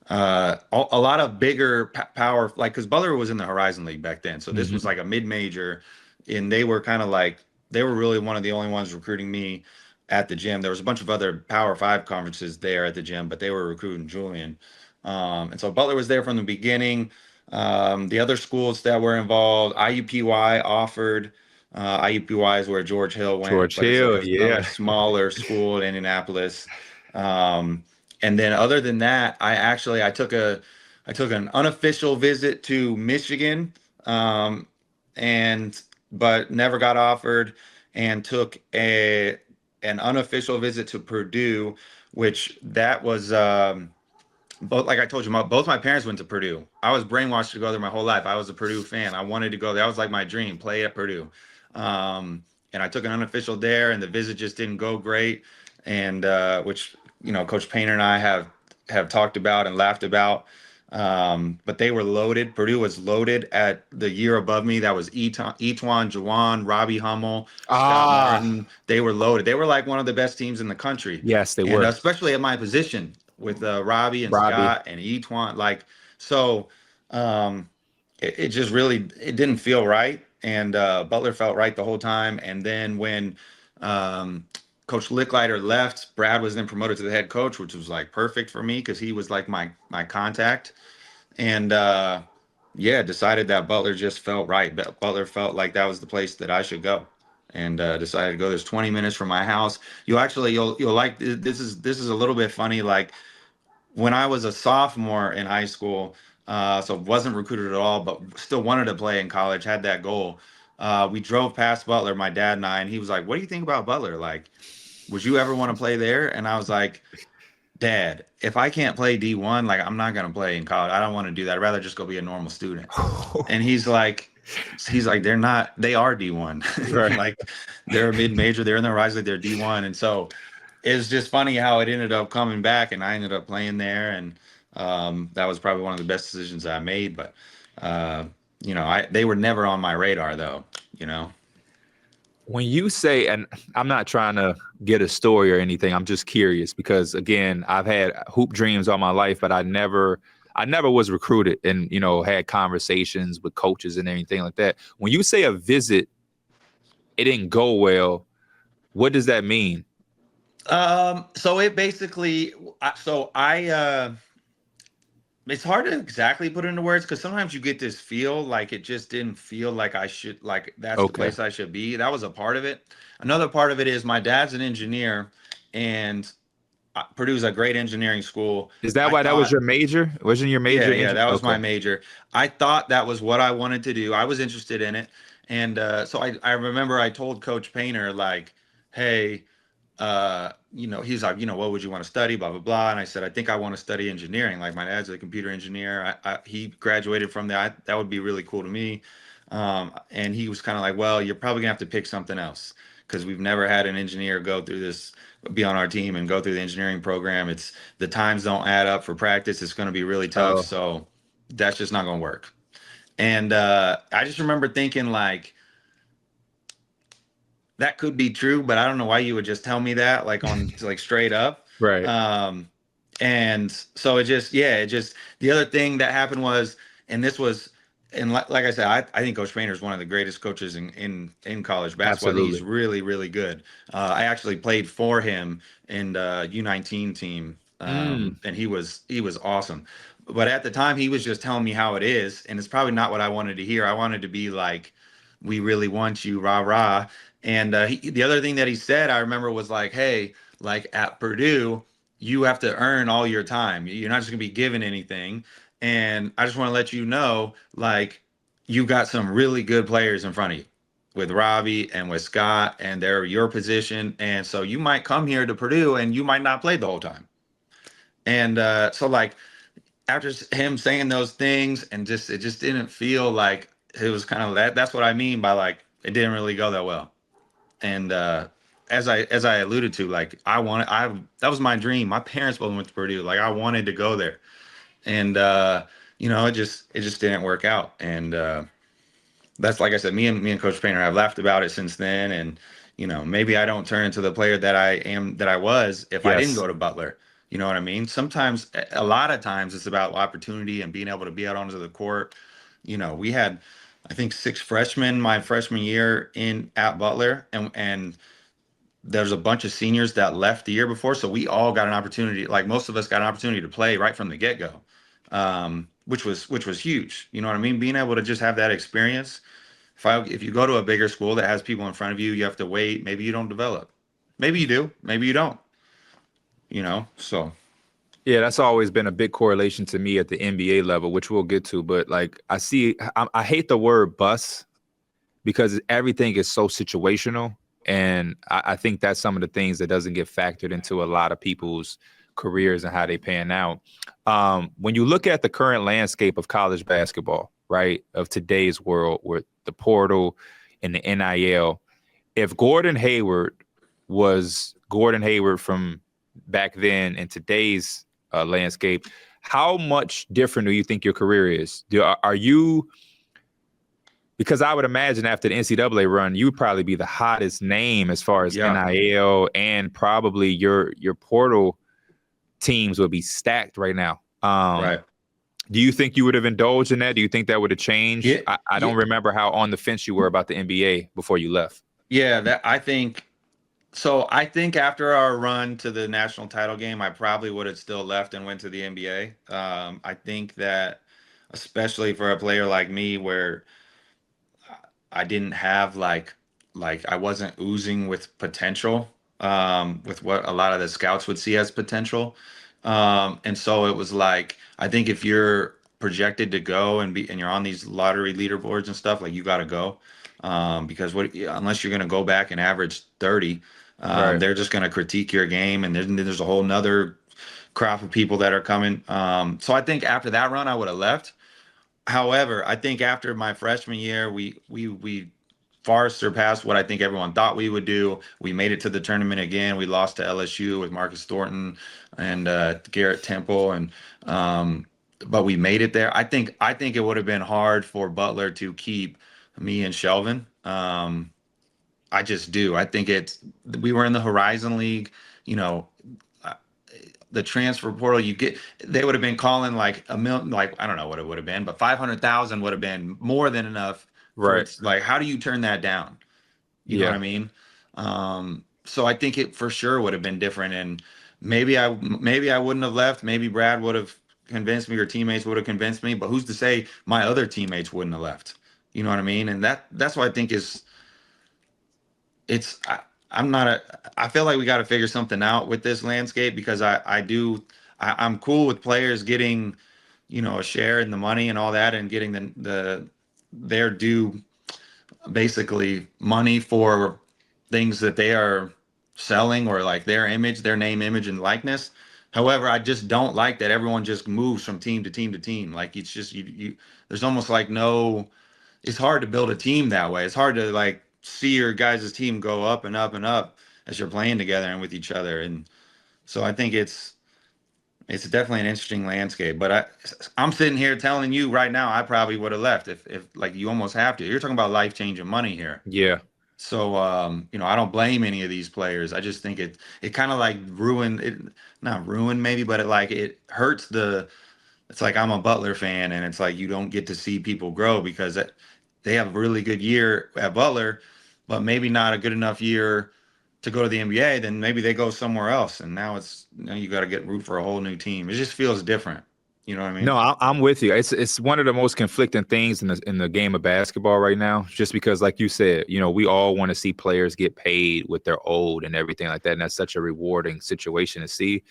a lot of bigger power, like because Butler was in the Horizon League back then, so this was like a mid-major, and they were kind of like they were really one of the only ones recruiting me at the gym. There was a bunch of other Power 5 conferences there at the gym, but they were recruiting Julian. And so Butler was there from the beginning. The other schools that were involved, IUPY offered. IUPY is where George Hill went. George Hill, a smaller school in Indianapolis. And then other than that, I took an unofficial visit to Michigan, but never got offered, and took an unofficial visit to Purdue, which that was both, like I told you, both my parents went to Purdue. I was brainwashed to go there my whole life. I was a Purdue fan. I wanted to go there. That was like my dream, play at Purdue. And I took an unofficial there, and the visit just didn't go great. And which Coach Painter and I have talked about and laughed about. But they were loaded. Purdue was loaded at the year above me. That was Etuan, Jawan, Robbie Hummel, Scott Martin. They were loaded. They were like one of the best teams in the country. Yes, they were. Especially at my position with Robbie and Scott and Etuan. Like, so it just really, it didn't feel right. And Butler felt right the whole time. And then when Coach Licklider left, Brad was then promoted to the head coach, which was like perfect for me because he was like my contact. And decided that Butler just felt right. Butler felt like that was the place that I should go, and decided to go. There's 20 minutes from my house. You'll like this is a little bit funny. Like when I was a sophomore in high school, so wasn't recruited at all, but still wanted to play in college, had that goal. We drove past Butler, my dad and I, and he was like, "What do you think about Butler? Like, would you ever want to play there?" And I was like, "Dad, if I can't play D1, like I'm not gonna play in college. I don't want to do that. I'd rather just go be a normal student." And he's like, they are D1. Right. Like they're a mid-major, they're in the Horizon League, they're D1. And so it's just funny how it ended up coming back, and I ended up playing there, and that was probably one of the best decisions I made. But they were never on my radar though, When you say, and I'm not trying to get a story or anything, I'm just curious because again, I've had hoop dreams all my life, but I never was recruited and, had conversations with coaches and anything like that. When you say a visit, it didn't go well, what does that mean? So it basically, it's hard to exactly put into words because sometimes you get this feel like it just didn't feel like I should, like that's the place I should be. That was a part of it. Another part of it is my dad's an engineer, and Purdue's a great engineering school. Is that I why that was thought, your major? Wasn't your major? yeah, that was my Okay. major. I thought that was what I wanted to do. I was interested in it. And so I remember I told Coach Painter, like, hey, he's like, what would you want to study? Blah, blah, blah. And I said, I think I want to study engineering. Like, my dad's a computer engineer. He graduated from that. That would be really cool to me. And he was kind of like, well, you're probably gonna have to pick something else because we've never had an engineer go through this, be on our team and go through the engineering program. It's the times don't add up for practice. It's going to be really tough. Oh, So that's just not going to work. And I just remember thinking like, that could be true, but I don't know why you would just tell me that like on like straight up. right. And so the other thing that happened was, and this was, and like I said, I think Coach Painter is one of the greatest coaches in college basketball. I think he's Absolutely. really, really good. I actually played for him in the U19 team, and he was awesome. But at the time, he was just telling me how it is, and it's probably not what I wanted to hear. I wanted to be like, "We really want you, rah rah." And the other thing that he said, I remember, was like, "Hey, like at Purdue, you have to earn all your time. You're not just gonna be given anything. And I just want to let you know, like, you got some really good players in front of you with Robbie and with Scott, and they're your position. And so you might come here to Purdue and you might not play the whole time." And so like after him saying those things, and it just didn't feel like it was kind of that. That's what I mean by like it didn't really go that well. And as I alluded to, like that was my dream. My parents both went to Purdue. Like I wanted to go there, and it just didn't work out. And that's, like I said, me and Coach Painter have laughed about it since then. And maybe I don't turn into the player that I was if I didn't Yes. go to Butler. You know what I mean? Sometimes, a lot of times, it's about opportunity and being able to be out onto the court. We had, I think, 6 freshmen my freshman year at Butler, and there's a bunch of seniors that left the year before, so we all got an opportunity. Like most of us got an opportunity to play right from the get go, which was huge. You know what I mean? Being able to just have that experience. If you go to a bigger school that has people in front of you, you have to wait. Maybe you don't develop. Maybe you do. Maybe you don't. So Yeah, that's always been a big correlation to me at the NBA level, which we'll get to. But like, I hate the word bus because everything is so situational. And I think that's some of the things that doesn't get factored into a lot of people's careers and how they pan out. When you look at the current landscape of college basketball, right, of today's world with the portal and the NIL, if Gordon Hayward was Gordon Hayward from back then and today's landscape, how much different do you think your career is? Are you, because I would imagine after the NCAA run, you would probably be the hottest name as far as yeah. NIL, and probably your portal teams would be stacked right now. Right. Do you think you would have indulged in that? Do you think that would have changed? Yeah, I don't remember how on the fence you were about the NBA before you left. yeah. That I think. So I think after our run to the national title game, I probably would have still left and went to the NBA. I think that, especially for a player like me, where I didn't have like I wasn't oozing with potential, with what a lot of the scouts would see as potential. And so it was like, I think if you're projected to go and you're on these lottery leaderboards and stuff, like you got to go, because unless you're going to go back and average 30, Right. they're just going to critique your game, and there's a whole nother crop of people that are coming. So I think after that run, I would have left. However, I think after my freshman year, we far surpassed what I think everyone thought we would do. We made it to the tournament again. We lost to LSU with Marcus Thornton and Garrett Temple, and but we made it there. I think it would have been hard for Butler to keep me and Shelvin. I just do. I think we were in the Horizon League, you know, uh, the transfer portal. They would have been calling like a million, like I don't know what it would have been, but 500,000 would have been more than enough. Right. Like, how do you turn that down? You know what I mean? So I think it for sure would have been different, and maybe I wouldn't have left. Maybe Brad would have convinced me, or teammates would have convinced me. But who's to say my other teammates wouldn't have left? You know what I mean? And that's what I think is. I feel like we got to figure something out with this landscape because I'm cool with players getting, a share in the money and all that and getting their due, basically money for things that they are selling or like their image, their name, image, and likeness. However, I just don't like that everyone just moves from team to team to team. Like it's just there's almost like no, it's hard to build a team that way. It's hard to like see your guys' team go up and up and up as you're playing together and with each other. And so I think it's definitely an interesting landscape. But I'm sitting here telling you right now, I probably would have left if like you almost have to. You're talking about life-changing money here. Yeah. So I don't blame any of these players. I just think it kind of like ruined it, not ruined maybe, but it hurts it's like I'm a Butler fan and it's like you don't get to see people grow because they have a really good year at Butler, but maybe not a good enough year to go to the NBA, then maybe they go somewhere else. And now you got to get root for a whole new team. It just feels different. You know what I mean? No, I'm with you. It's one of the most conflicting things in the game of basketball right now, just because, like you said, we all want to see players get paid what they're owed and everything like that. And that's such a rewarding situation to see.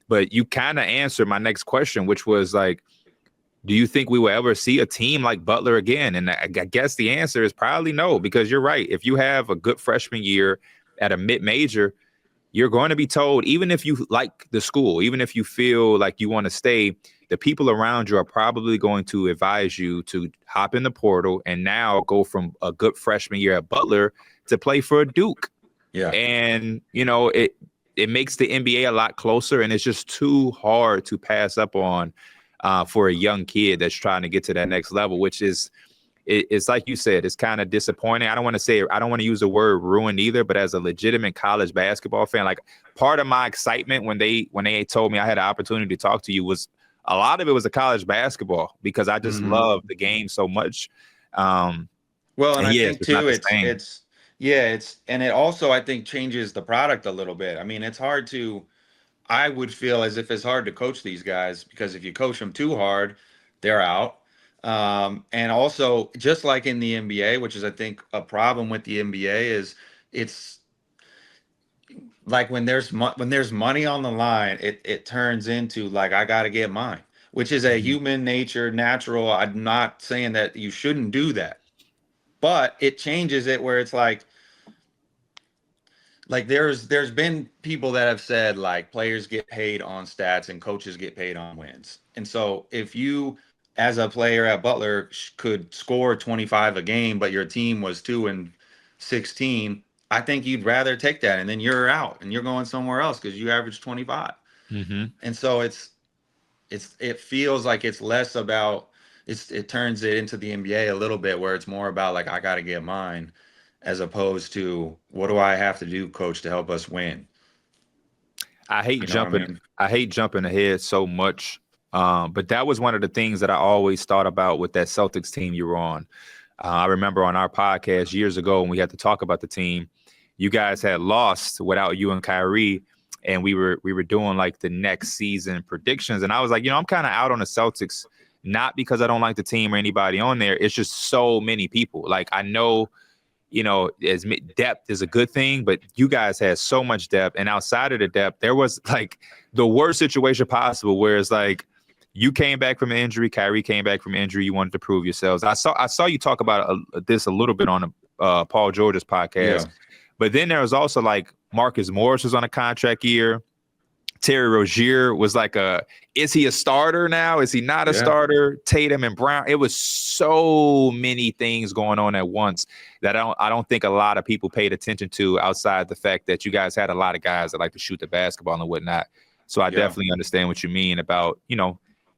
But you kind of answered my next question, which was like, do you think we will ever see a team like Butler again? And I guess the answer is probably no, because you're right. If you have a good freshman year at a mid-major, you're going to be told, even if you like the school, even if you feel like you want to stay, the people around you are probably going to advise you to hop in the portal and now go from a good freshman year at Butler to play for Duke. Yeah. And, it makes the NBA a lot closer, and it's just too hard to pass up on for a young kid that's trying to get to that next level, which is, it's like you said, it's kind of disappointing. I don't want to use the word ruined either, but as a legitimate college basketball fan, like part of my excitement when they told me I had an opportunity to talk to you was a lot of it was a college basketball because I just love the game so much. Well, and I think too, and it also, I think, changes the product a little bit. I mean, I would feel as if it's hard to coach these guys because if you coach them too hard, they're out. And also, just like in the NBA, which is, I think, a problem with the NBA, is it's like when there's money on the line, it turns into like, I got to get mine, which is a human nature, natural. I'm not saying that you shouldn't do that, but it changes it where it's like there's been people that have said like players get paid on stats and coaches get paid on wins. And so if you as a player at Butler could score 25 a game, but your team was 2-16, I think you'd rather take that. And then you're out and you're going somewhere else because you average 25. And so it feels like it's less about, it turns it into the NBA a little bit where it's more about like, I got to get mine, as opposed to what do I have to do, coach, to help us win? I hate jumping ahead so much. But that was one of the things that I always thought about with that Celtics team you were on. I remember on our podcast years ago when we had to talk about the team, you guys had lost without you and Kyrie, and we were doing like the next season predictions. And I was like, I'm kind of out on the Celtics, not because I don't like the team or anybody on there. It's just so many people. Like I know, as depth is a good thing, but you guys had so much depth. And outside of the depth, there was like the worst situation possible where it's like you came back from injury, Kyrie came back from injury. You wanted to prove yourselves. I saw you talk about this a little bit on Paul George's podcast, but then there was also like Marcus Morris was on a contract year. Terry Rozier was like is he a starter now? Is he not a starter? Tatum and Brown. It was so many things going on at once that I don't think a lot of people paid attention to outside the fact that you guys had a lot of guys that like to shoot the basketball and whatnot. So I definitely understand what you mean about,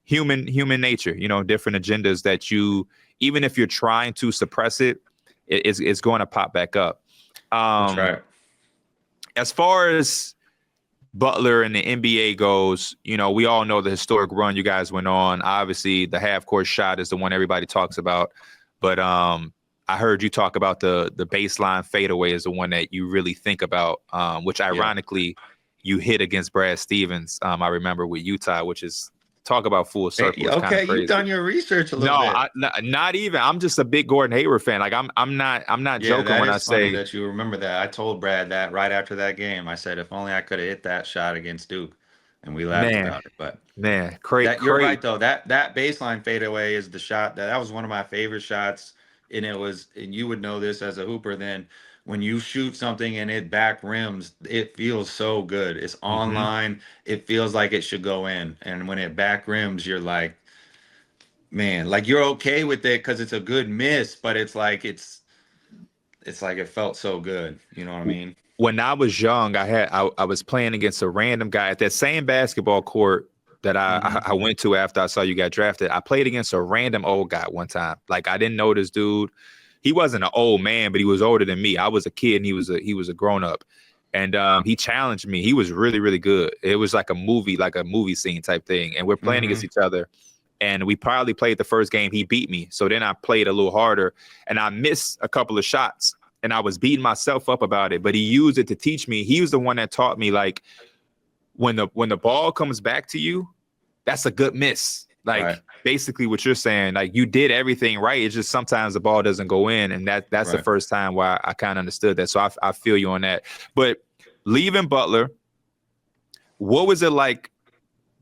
human nature, different agendas that even if you're trying to suppress it, it's going to pop back up. That's right. As far as Butler and the NBA goes, we all know the historic run you guys went on. Obviously, the half-court shot is the one everybody talks about. But I heard you talk about the baseline fadeaway is the one that you really think about, which ironically you hit against Brad Stevens. I remember with Utah, which is Talk about full circle. It's kind Okay, of you've done crazy. your research a No, little bit. not even. I'm just a big Gordon Hayward fan. Like I'm not Yeah, joking that when I is funny say, that you remember that. I told Brad that right after that game. I said, if only I could have hit that shot against Duke, and we laughed man, about it. But man, that you're great. right though. That baseline fadeaway is the shot that was one of my favorite shots, and it was, and you would know this as a hooper. Then when you shoot something and it back rims, it feels so good. It's Hmm. online. It feels like it should go in, and when it back rims, you're like, man, like you're okay with it because it's a good miss, but it's like it felt so good. You know what I mean? When I was young, I was playing against a random guy at that same basketball court that Hmm. I went to after I saw you got drafted. I played against a random old guy one time. Like I didn't know this dude. He wasn't an old man, but he was older than me. I was a kid and he was a grown up. And he challenged me. He was really, really good. It was like a movie scene type thing. And we're playing against Hmm. each other. And we probably played the first game. He beat me. So then I played a little harder and I missed a couple of shots and I was beating myself up about it. But he used it to teach me. He was the one that taught me, like, when the ball comes back to you, that's a good miss. Right. Like basically what you're saying, like you did everything right. It's just sometimes the ball doesn't go in. And that's the Right. first time where I kind of understood that. So I feel you on that. But leaving Butler, what was it like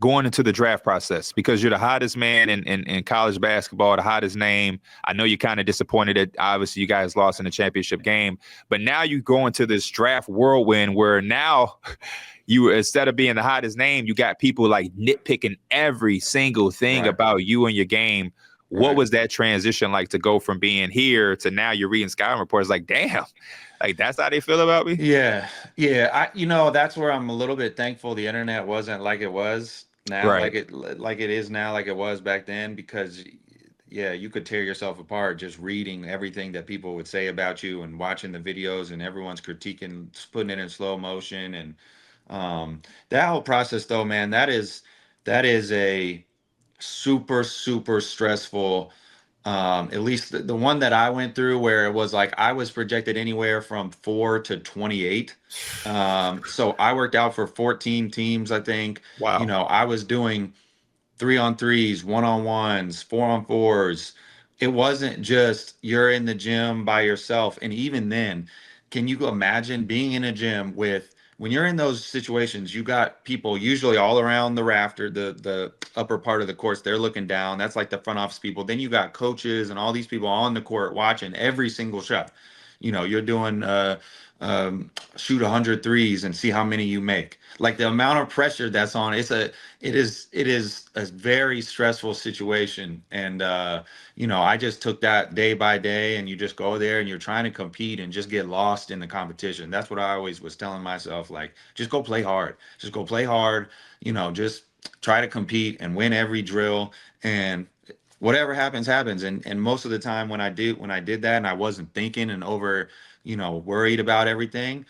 going into the draft process? Because you're the hottest man in college basketball, the hottest name. I know you're kind of disappointed that obviously you guys lost in the championship game, but now you go into this draft whirlwind where now you, instead of being the hottest name, you got people like nitpicking every single thing Right. about you and your game. What Right. was that transition like to go from being here to now you're reading scouting reports like, damn, like that's how they feel about me? Yeah. Yeah. That's where I'm a little bit thankful the internet wasn't like it was now, Right. like it is now, like it was back then, because yeah, you could tear yourself apart just reading everything that people would say about you and watching the videos and everyone's critiquing, putting it in slow motion. And that whole process though, man, that is a super, super stressful. At least the one that I went through, where it was like I was projected anywhere from 4 to 28. So I worked out for 14 teams, I think. Wow. I was doing 3-on-3s, 1-on-1s, 4-on-4s. It wasn't just you're in the gym by yourself. And even then, can you imagine being in a gym with, when you're in those situations, you got people usually all around the rafter, the upper part of the courts, they're looking down. That's like the front office people. Then you got coaches and all these people on the court watching every single shot. You're doing shoot 100 threes and see how many you make. Like the amount of pressure that's on, it is a very stressful situation. And I just took that day by day, and you just go there and you're trying to compete and just get lost in the competition. That's what I always was telling myself, like, just go play hard. Just go play hard, just try to compete and win every drill, and whatever happens happens. And most of the time when I did that and I wasn't thinking and over, worried about everything,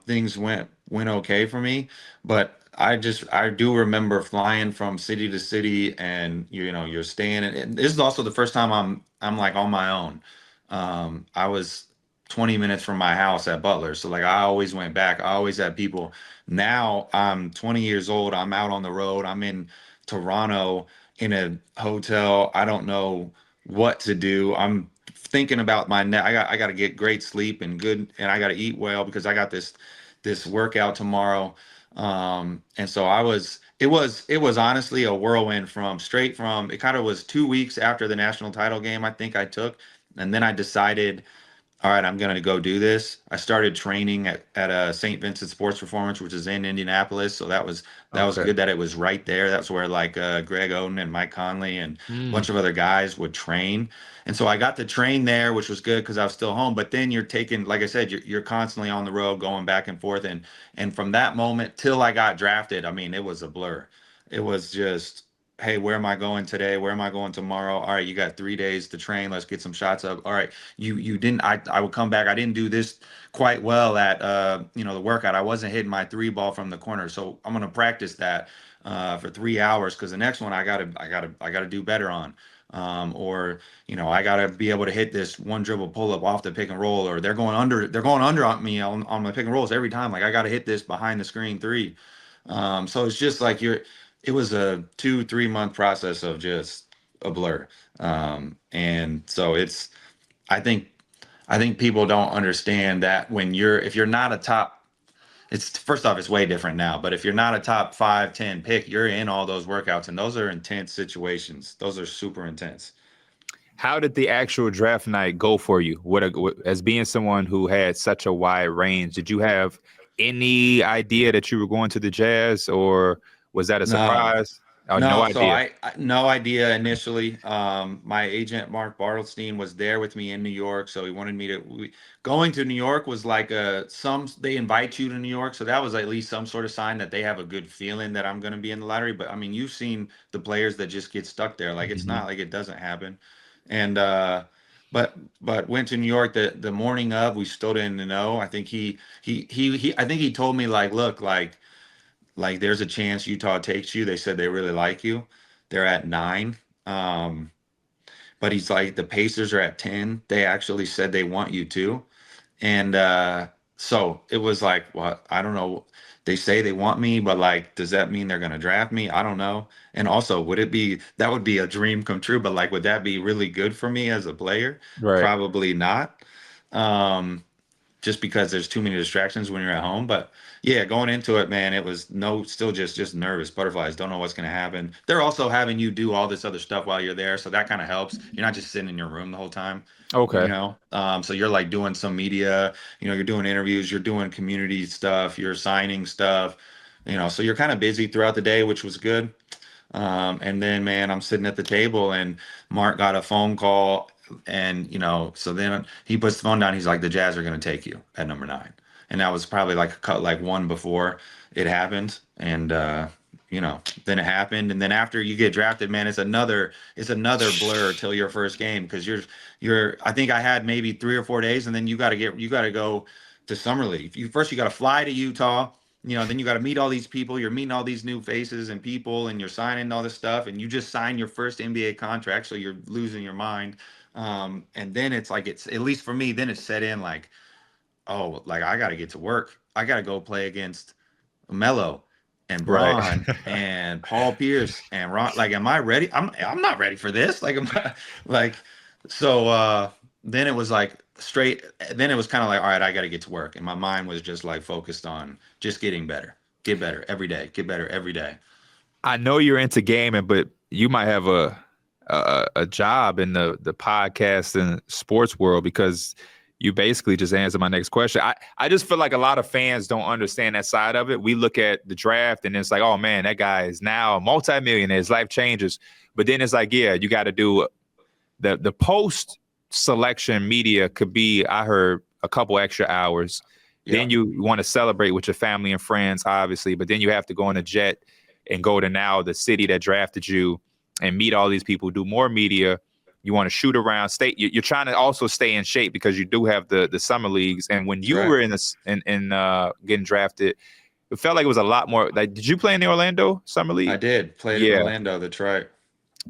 things went okay for me. But I do remember flying from city to city, and you're staying, and this is also the first time I'm like on my own. I was 20 minutes from my house at Butler, so like I always went back. I always had people. Now I'm 20 years old. I'm out on the road. I'm in Toronto in a hotel. I don't know what to do. I'm thinking about my net. I got to get great sleep and good, and I got to eat well because I got this workout tomorrow. And so it was honestly a whirlwind, it kind of was 2 weeks after the national title game, I think I took, and then I decided, all right, I'm going to go do this. I started training at St. Vincent Sports Performance, which is in Indianapolis. So that was Okay. good that it was right there. That's where like Greg Oden and Mike Conley and a Mm. bunch of other guys would train. And so I got to train there, which was good because I was still home. But then you're taking, like I said, you're constantly on the road, going back and forth. And from that moment till I got drafted, I mean, it was a blur. It was just, hey, where am I going today? Where am I going tomorrow? All right, you got 3 days to train. Let's get some shots up. All right, you didn't. I would come back. I didn't do this quite well at the workout. I wasn't hitting my three ball from the corner. So I'm gonna practice that for 3 hours, because the next one I gotta do better on. Or I gotta be able to hit this one dribble pull up off the pick and roll, or they're going under on me on my pick and rolls every time. Like I gotta hit this behind the screen three. So it's just like it was a 2-3 month process of just a blur. And so I think I think people don't understand that if you're not a top, it's first off, it's way different now, but if you're not a top 5, 10 pick, you're in all those workouts, and those are intense situations. Those are super intense. How did the actual draft night go for you? As being someone who had such a wide range, did you have any idea that you were going to the Jazz, or was that a No, surprise? Oh, no no. So idea. I no idea initially. My agent Mark Bartelstein was there with me in New York, so he wanted me going to New York was like they invite you to New York, so that was at least some sort of sign that they have a good feeling that I'm going to be in the lottery. But I mean, you've seen the players that just get stuck there. Like it's Mhm. not like it doesn't happen. And but went to New York the morning of. We still didn't know. I think I think he told me like, look, like there's a chance Utah takes you. They said they really like you. They're at 9. Um, but he's like, the Pacers are at 10. They actually said they want you too. And so it was like, well, I don't know. They say they want me, but like, does that mean they're gonna draft me? I don't know. And also, that would be a dream come true, but like, would that be really good for me as a player? Right. Probably not. Um, just because there's too many distractions when you're at home. But yeah, going into it, man, it was still just nervous, butterflies, don't know what's going to happen. They're also having you do all this other stuff while you're there, so that kind of helps. You're not just sitting in your room the whole time, you Okay. know. So you're like doing some media, you're doing interviews, you're doing community stuff, you're signing stuff, so you're kind of busy throughout the day, which was good. And then, man, I'm sitting at the table and Mark got a phone call. And, so then he puts the phone down. He's like, the Jazz are going to take you at number 9. And that was probably like a cut, like one before it happened. And, then it happened. And then after you get drafted, man, it's another blur till your first game. Cause I think I had maybe 3 or 4 days, and then you got to go to summer league. You got to fly to Utah. Then you got to meet all these people. You're meeting all these new faces and people, and you're signing all this stuff, and you just signed your first NBA contract, so you're losing your mind. And then it's like, it's at least for me, then it's set in like, oh, like I got to get to work. I got to go play against Melo and Right. Braun and Paul Pierce and Ron. Like, am I ready? I'm not ready for this. Like, like, so then it was like straight. Then it was kind of like, all right, I got to get to work, and my mind was just like focused on just getting better, get better every day, get better every day. I know you're into gaming, but you might have a job in the podcast and sports world, because you basically just answered my next question. I just feel like a lot of fans don't understand that side of it. We look at the draft and it's like, oh man, that guy is now a multimillionaire, his life changes. But then it's like, yeah, you got to do the post selection media could be, I heard, a couple extra hours. Yeah, Then you want to celebrate with your family and friends, obviously, but then you have to go on a jet and go to now the city that drafted you and meet all these people, do more media. You want to shoot around, you're trying to also stay in shape, because you do have the summer leagues. And when that's you right. were getting drafted, it felt like it was a lot more. Like, did you play in the Orlando summer I league? did played in Yeah. Orlando. That's right.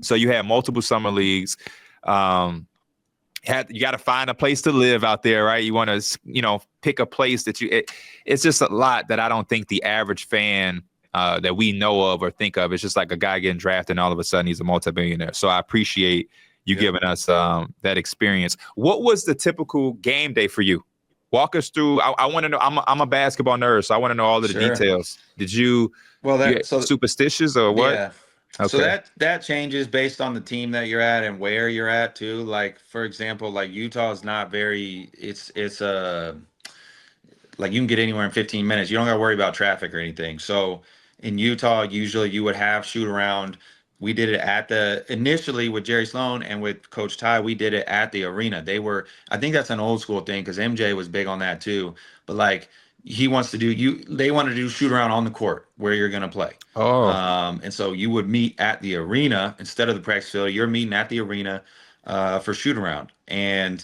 So you had multiple summer leagues. You got to find a place to live out there, right? You want to, pick a place that it's just a lot that I don't think the average fan that we know of or think of. It's just like a guy getting drafted and all of a sudden he's a multi-billionaire. So I appreciate you giving us that experience. What was the typical game day for you? Walk us through. I want to know. I'm a basketball nerd, so I want to know all of the Sure. details. Did you Well, superstitious or what? yeah. So Okay. that changes based on the team that you're at and where you're at too. Like, for example, like Utah is not very. It's like you can get anywhere in 15 minutes. You don't got to worry about traffic or anything. So in Utah, usually you would have shoot around. We did it initially with Jerry Sloan and with Coach Ty. We did it at the arena. I think that's an old school thing, because MJ was big on that too. But like, they want to do shoot around on the court where you're going to play. Oh, And so you would meet at the arena instead of the practice field. You're meeting at the arena for shoot around. And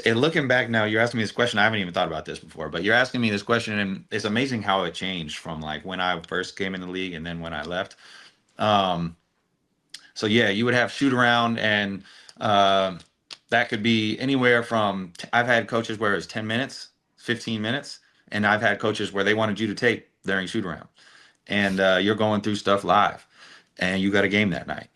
looking back now, you're asking me this question. I haven't even thought about this before, but you're asking me this question, and it's amazing how it changed from like when I first came in the league and then when I left. Um, so yeah, you would have shoot around, and that could be anywhere from, I've had coaches where it's 10 minutes, 15 minutes, and I've had coaches where they wanted you to tape during shoot around. and you're going through stuff live, and you got a game that night.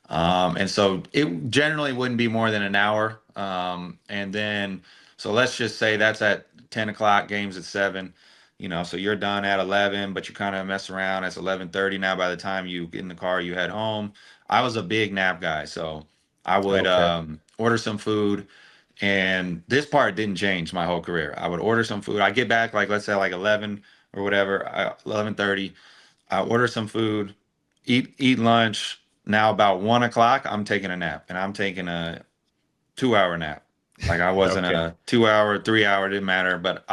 And so it generally wouldn't be more than an hour. And then, so let's just say that's at 10 o'clock, games at 7, so you're done at 11, but you kind of mess around. It's 11:30 now. By the time you get in the car, you head home. I was a big nap guy, so I would order some food. And this part didn't change my whole career. I would order some food. I get back, like, let's say like 11 or whatever, 11:30. I order some food, eat lunch. Now about 1 o'clock, I'm taking a nap, and I'm taking a 2 hour nap. Like, I wasn't a 2 hour, 3 hour, didn't matter. But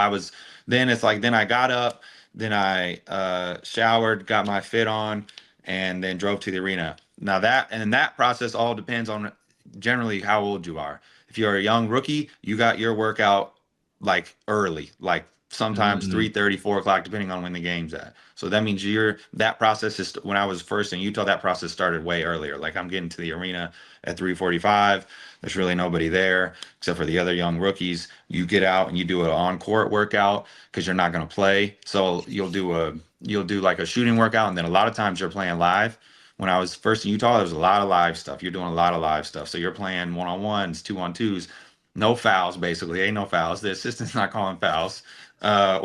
then I got up, then I showered, got my fit on, and then drove to the arena. Now that process all depends on generally how old you are. If you're a young rookie, you got your workout like early, like sometimes 3:30, 4 o'clock, depending on when the game's at. So that means that process is, when I was first in Utah, that process started way earlier. Like, I'm getting to the arena at 3:45. There's really nobody there except for the other young rookies. You get out and you do an on-court workout because you're not going to play. So you'll do like a shooting workout, and then a lot of times you're playing live. When I was first in Utah, there was a lot of live stuff. You're doing a lot of live stuff. So you're playing 1-on-1s, 2-on-2s, no fouls, basically. Ain't no fouls. The assistant's not calling fouls,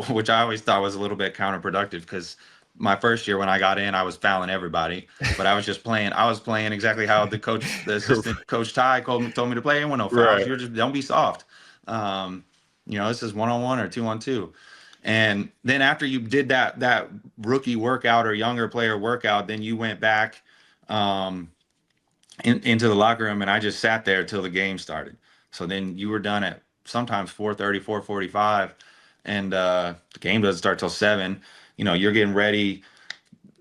which I always thought was a little bit counterproductive, because my first year when I got in, I was fouling everybody, but I was just playing. I was playing exactly how the assistant coach Ty told me to play. Ain't no fouls. Right. You're just, don't be soft. This is 1-on-1 or 2-on-2. And then after you did that rookie workout or younger player workout, then you went back into the locker room, and I just sat there till the game started. So then you were done at sometimes 4:30, 4:45, and the game doesn't start till 7. You're getting ready.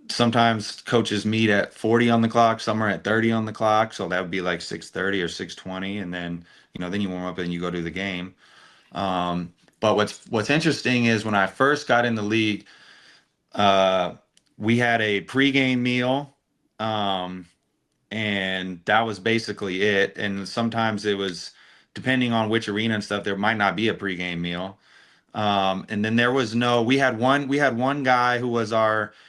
Sometimes coaches meet at 40 on the clock, some are at 30 on the clock, so that would be like 6:30 or 6:20, and then then you warm up and you go to the game. But what's interesting is, when I first got in the league, we had a pregame meal, and that was basically it. And sometimes it was, depending on which arena and stuff, there might not be a pregame meal. And then we had one guy who was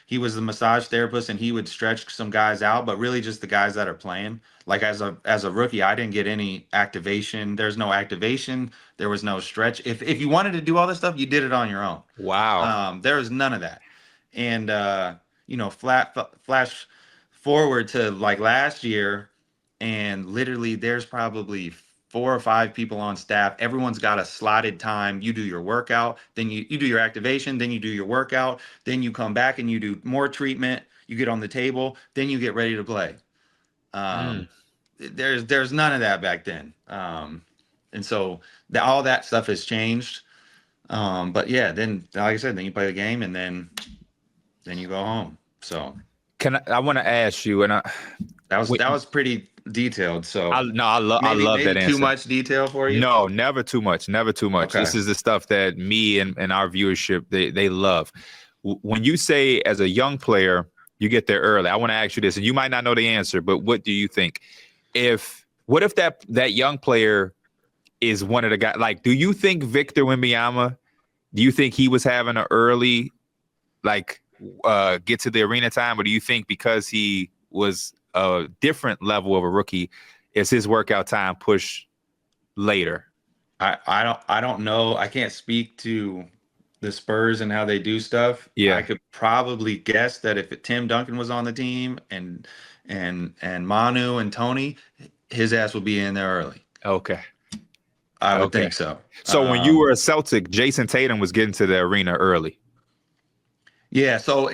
he was the massage therapist, and he would stretch some guys out, but really just the guys that are playing. Like, as a rookie, I didn't get any activation. There's no activation. There was no stretch. If you wanted to do all this stuff, you did it on your own. Wow. There was none of that. And flash forward to like last year, and literally there's probably 4 or 5 people on staff. Everyone's got a slotted time. You do your workout, then you do your activation, then you do your workout, then you come back and you do more treatment, you get on the table, then you get ready to play. There's none of that back then. And so all that stuff has changed. But yeah, then, like I said, then you play the game, and then you go home. So I want to ask you, and that was pretty detailed. So I love that answer. Too much detail for you? No, never too much. Never too much. Okay. This is the stuff that me and our viewership, they love. When you say, as a young player, you get there early, I want to ask you this, and you might not know the answer, but what do you think? What if that young player is one of the guys? Like, do you think Victor Wembanyama, do you think he was having an early, like, get to the arena time, or do you think because he was a different level of a rookie, is his workout time pushed later? I don't know. I can't speak to the Spurs and how they do stuff. Yeah, I could probably guess that if Tim Duncan was on the team, and Manu and Tony, his ass would be in there early. Okay. I would think so. So when you were a Celtic, Jason Tatum was getting to the arena early. Yeah, so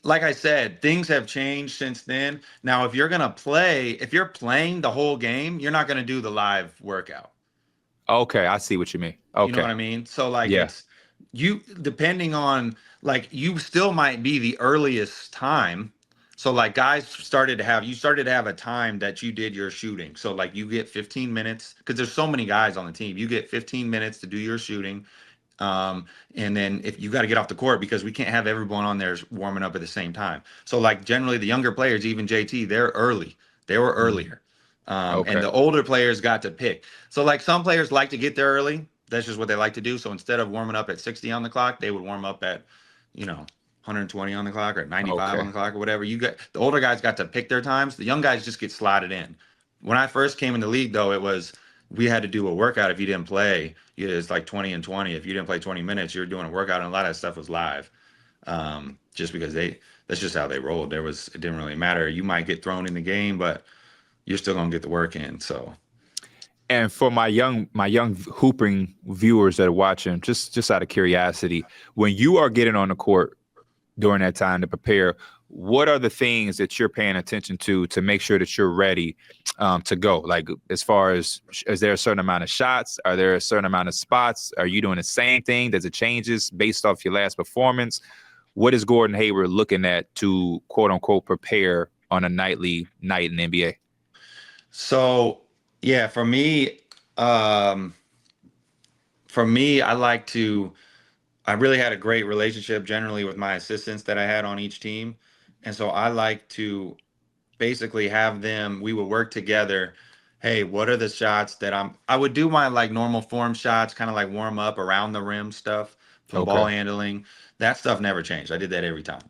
like I said, things have changed since then. Now, if you're playing the whole game, you're not going to do the live workout. Okay, I see what you mean. Okay. You know what I mean? So, like, yeah. Depending on, like, you still might be the earliest time. So, like, guys started to have a time that you did your shooting. So, like, you get 15 minutes, because there's so many guys on the team. You get 15 minutes to do your shooting. And then if you got to get off the court, because we can't have everyone on there warming up at the same time. So, like, generally the younger players, even JT, they're early. They were earlier. And the older players got to pick. So, like, some players like to get there early. That's just what they like to do. So instead of warming up at 60 on the clock, they would warm up at, 120 on the clock or 95 on Okay. the clock or whatever. You got the older guys got to pick their times. The young guys just get slotted in. When I first came in the league, though, it was we had to do a workout if you didn't play. It's like 20 and 20. If you didn't play 20 minutes, you're doing a workout, and a lot of that stuff was live. Just because that's just how they rolled. It didn't really matter. You might get thrown in the game, but you're still gonna get the work in. So. And for my young hooping viewers that are watching, just out of curiosity, when you are getting on the court during that time to prepare, what are the things that you're paying attention to make sure that you're ready to go? Like, as far as, is there a certain amount of shots? Are there a certain amount of spots? Are you doing the same thing? Does it changes based off your last performance? What is Gordon Hayward looking at to quote unquote prepare on a nightly night in the NBA? So yeah, for me, I really had a great relationship generally with my assistants that I had on each team. And so I like to basically have them, we would work together. Hey, what are the shots that I would do my like normal form shots, kind of like warm up around the rim stuff, some ball handling. That stuff never changed. I did that every time.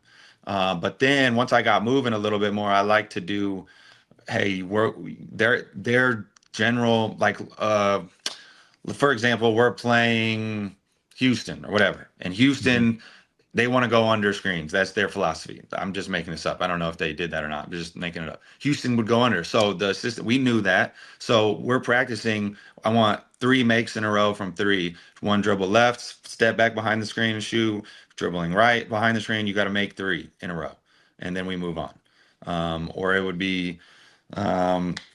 But then once I got moving a little bit more, I like to do, hey, they're general, like, for example, we're playing Houston or whatever, and Houston, they want to go under screens. That's their philosophy. I'm just making this up. I don't know if they did that or not. I'm just making it up. Houston would go under. So the assistant, we knew that. So we're practicing. I want 3 makes in a row from 3. 1 dribble left, step back behind the screen and shoot. Dribbling right behind the screen, you got to make 3 in a row, and then we move on. Or it would be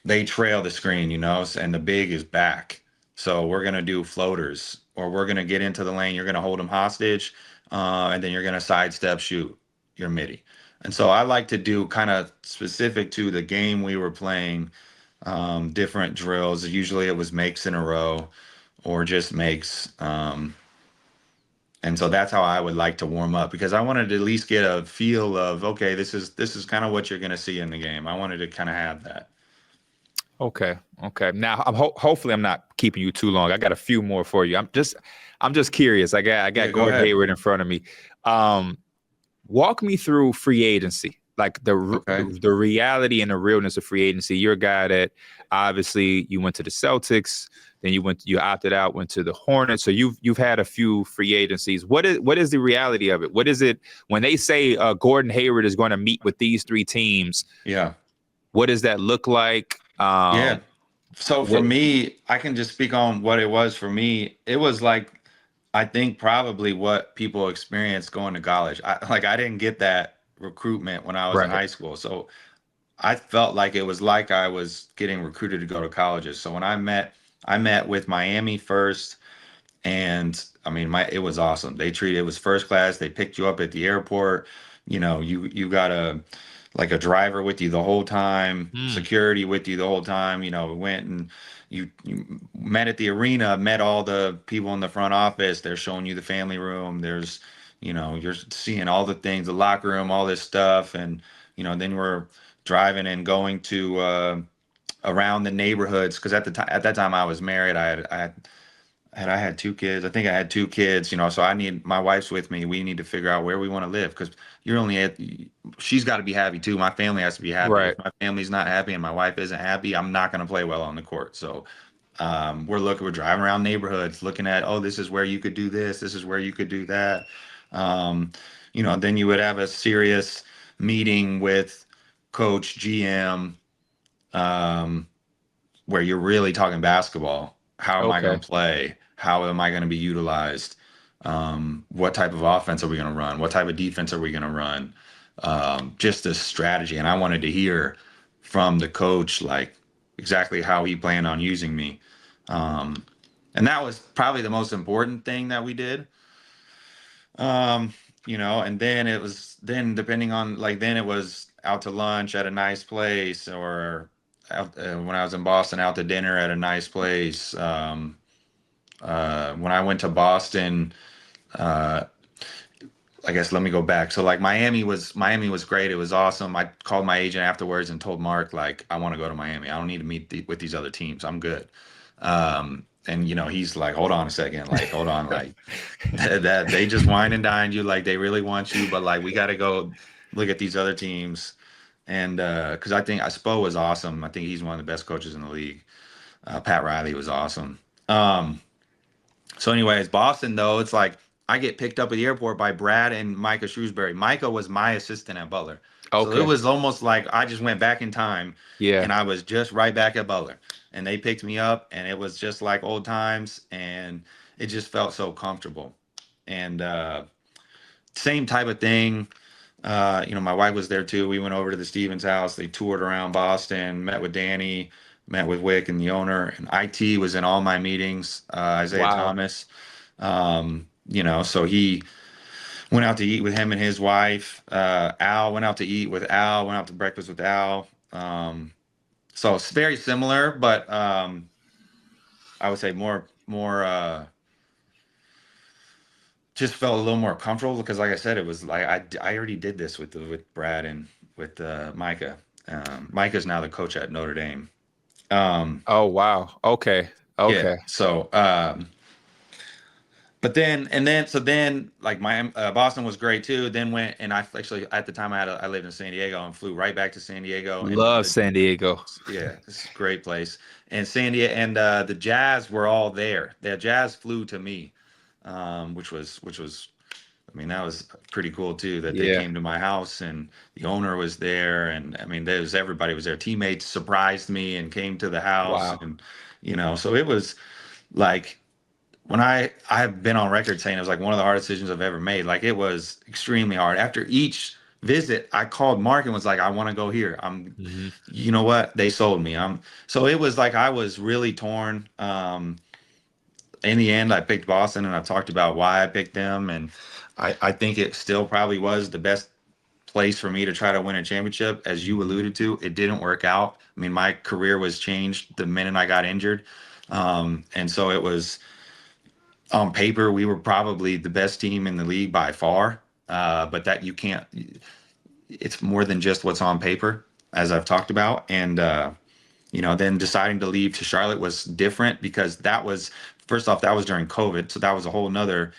they trail the screen, and the big is back. So we're going to do floaters, or we're going to get into the lane. You're going to hold them hostage, and then you're going to sidestep shoot your midi. And so I like to do kind of specific to the game we were playing, different drills. Usually it was makes in a row or just makes. And so that's how I would like to warm up, because I wanted to at least get a feel of, okay, this is kind of what you're going to see in the game. I wanted to kind of have that. Okay. Now, hopefully I'm not keeping you too long. I got a few more for you. I'm just curious. I got Gordon Hayward in front of me. Walk me through free agency, like the reality and the realness of free agency. You're a guy that obviously you went to the Celtics, then you opted out, went to the Hornets. So you've had a few free agencies. What is the reality of it? What is it when they say Gordon Hayward is going to meet with these 3 teams? Yeah. What does that look like? So for me, I can just speak on what it was for me. It was like, I think probably what people experience going to college. I didn't get that recruitment when I was in high school. So I felt like it was like I was getting recruited to go to colleges. So when I met with Miami first, and I mean, it was awesome. It was first class. They picked you up at the airport. You got a driver with you the whole time, security with you the whole time. We went and you met at the arena, met all the people in the front office. They're showing you the family room. There's, you're seeing all the things, the locker room, all this stuff. And, then we're driving and going to around the neighborhoods. Cause at that time I was married. I had 2 kids. I think I had 2 kids, so my wife's with me. We need to figure out where we want to live, because she's got to be happy too. My family has to be happy. Right. If my family's not happy and my wife isn't happy, I'm not going to play well on the court. So we're driving around neighborhoods looking at, this is where you could do this. This is where you could do that. Then you would have a serious meeting with coach, GM, where you're really talking basketball. How am I going to play? How am I going to be utilized? What type of offense are we going to run? What type of defense are we going to run? Just a strategy. And I wanted to hear from the coach, like, exactly how he planned on using me. And that was probably the most important thing that we did. And then it was depending on, then it was out to lunch at a nice place, or out, when I was in Boston, out to dinner at a nice place. When I went to Boston, I guess let me go back. So Miami was great. It was awesome. I called my agent afterwards and told Mark, I want to go to Miami. I don't need to meet with these other teams. I'm good. And he's like, hold on a second, like, hold on, like that they just wine and dined you, like they really want you, but like we got to go look at these other teams. And because I think Spo was awesome. I think he's one of the best coaches in the league. Pat Riley was awesome. So anyways, Boston though, it's like I get picked up at the airport by Brad and Micah Shrewsbury. Micah was my assistant at Butler. So it was almost like I just went back in time, and I was just right back at Butler. And they picked me up, and it was just like old times, and it just felt so comfortable. And same type of thing. My wife was there too. We went over to the Stevens house. They toured around Boston, met with Danny, met with Wick and the owner. And IT was in all my meetings. Isaiah Thomas. So he went out to eat with him and his wife. Al went out to eat with Al, went out to breakfast with Al. So it's very similar, but I would say more just felt a little more comfortable because, like I said, it was like I already did this with Brad and with Micah. Micah's now the coach at Notre Dame. Oh wow. Okay. Yeah, so but then like my Boston was great too. Then went and I actually at the time I lived in San Diego and flew right back to San Diego. Love San Diego. Yeah, it's a great place. And San Diego and the Jazz were all there. The Jazz flew to me, which was I mean that was pretty cool too that they came to my house and the owner was there and I mean everybody was there. Teammates surprised me and came to the house and so it was like. When I have been on record saying it was like one of the hardest decisions I've ever made. Like it was extremely hard. After each visit, I called Mark and was like, I want to go here. You know what? They sold me. So it was like I was really torn. In the end, I picked Boston and I talked about why I picked them. And I think it still probably was the best place for me to try to win a championship. As you alluded to, it didn't work out. I mean, my career was changed the minute I got injured. And so it was, on paper, we were probably the best team in the league by far, but that you can't. It's more than just what's on paper, as I've talked about, and then deciding to leave to Charlotte was different because that was first off that was during COVID, so that was a whole nother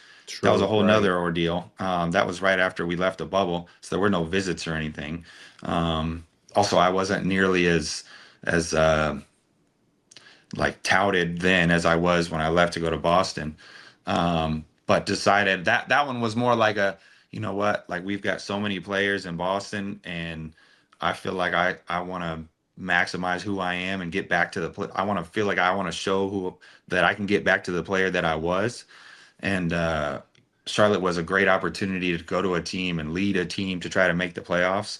nother ordeal. That was right after we left the bubble, so there were no visits or anything. Also, I wasn't nearly as like touted then as I was when I left to go to Boston. But decided that one was more like a, like we've got so many players in Boston and I feel like I want to maximize who I am and get back to I want to feel like I want to show that I can get back to the player that I was. And, Charlotte was a great opportunity to go to a team and lead a team to try to make the playoffs.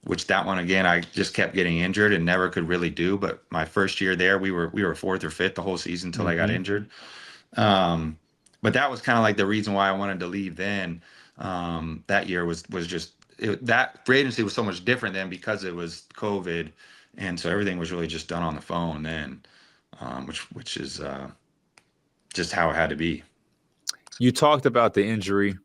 Which that one, again, I just kept getting injured and never could really do. But my first year there, we were fourth or fifth the whole season until I got injured. But that was kind of like the reason why I wanted to leave then. That year was just that free agency was so much different then because it was COVID. And so everything was really just done on the phone then, which is just how it had to be. You talked about the injury.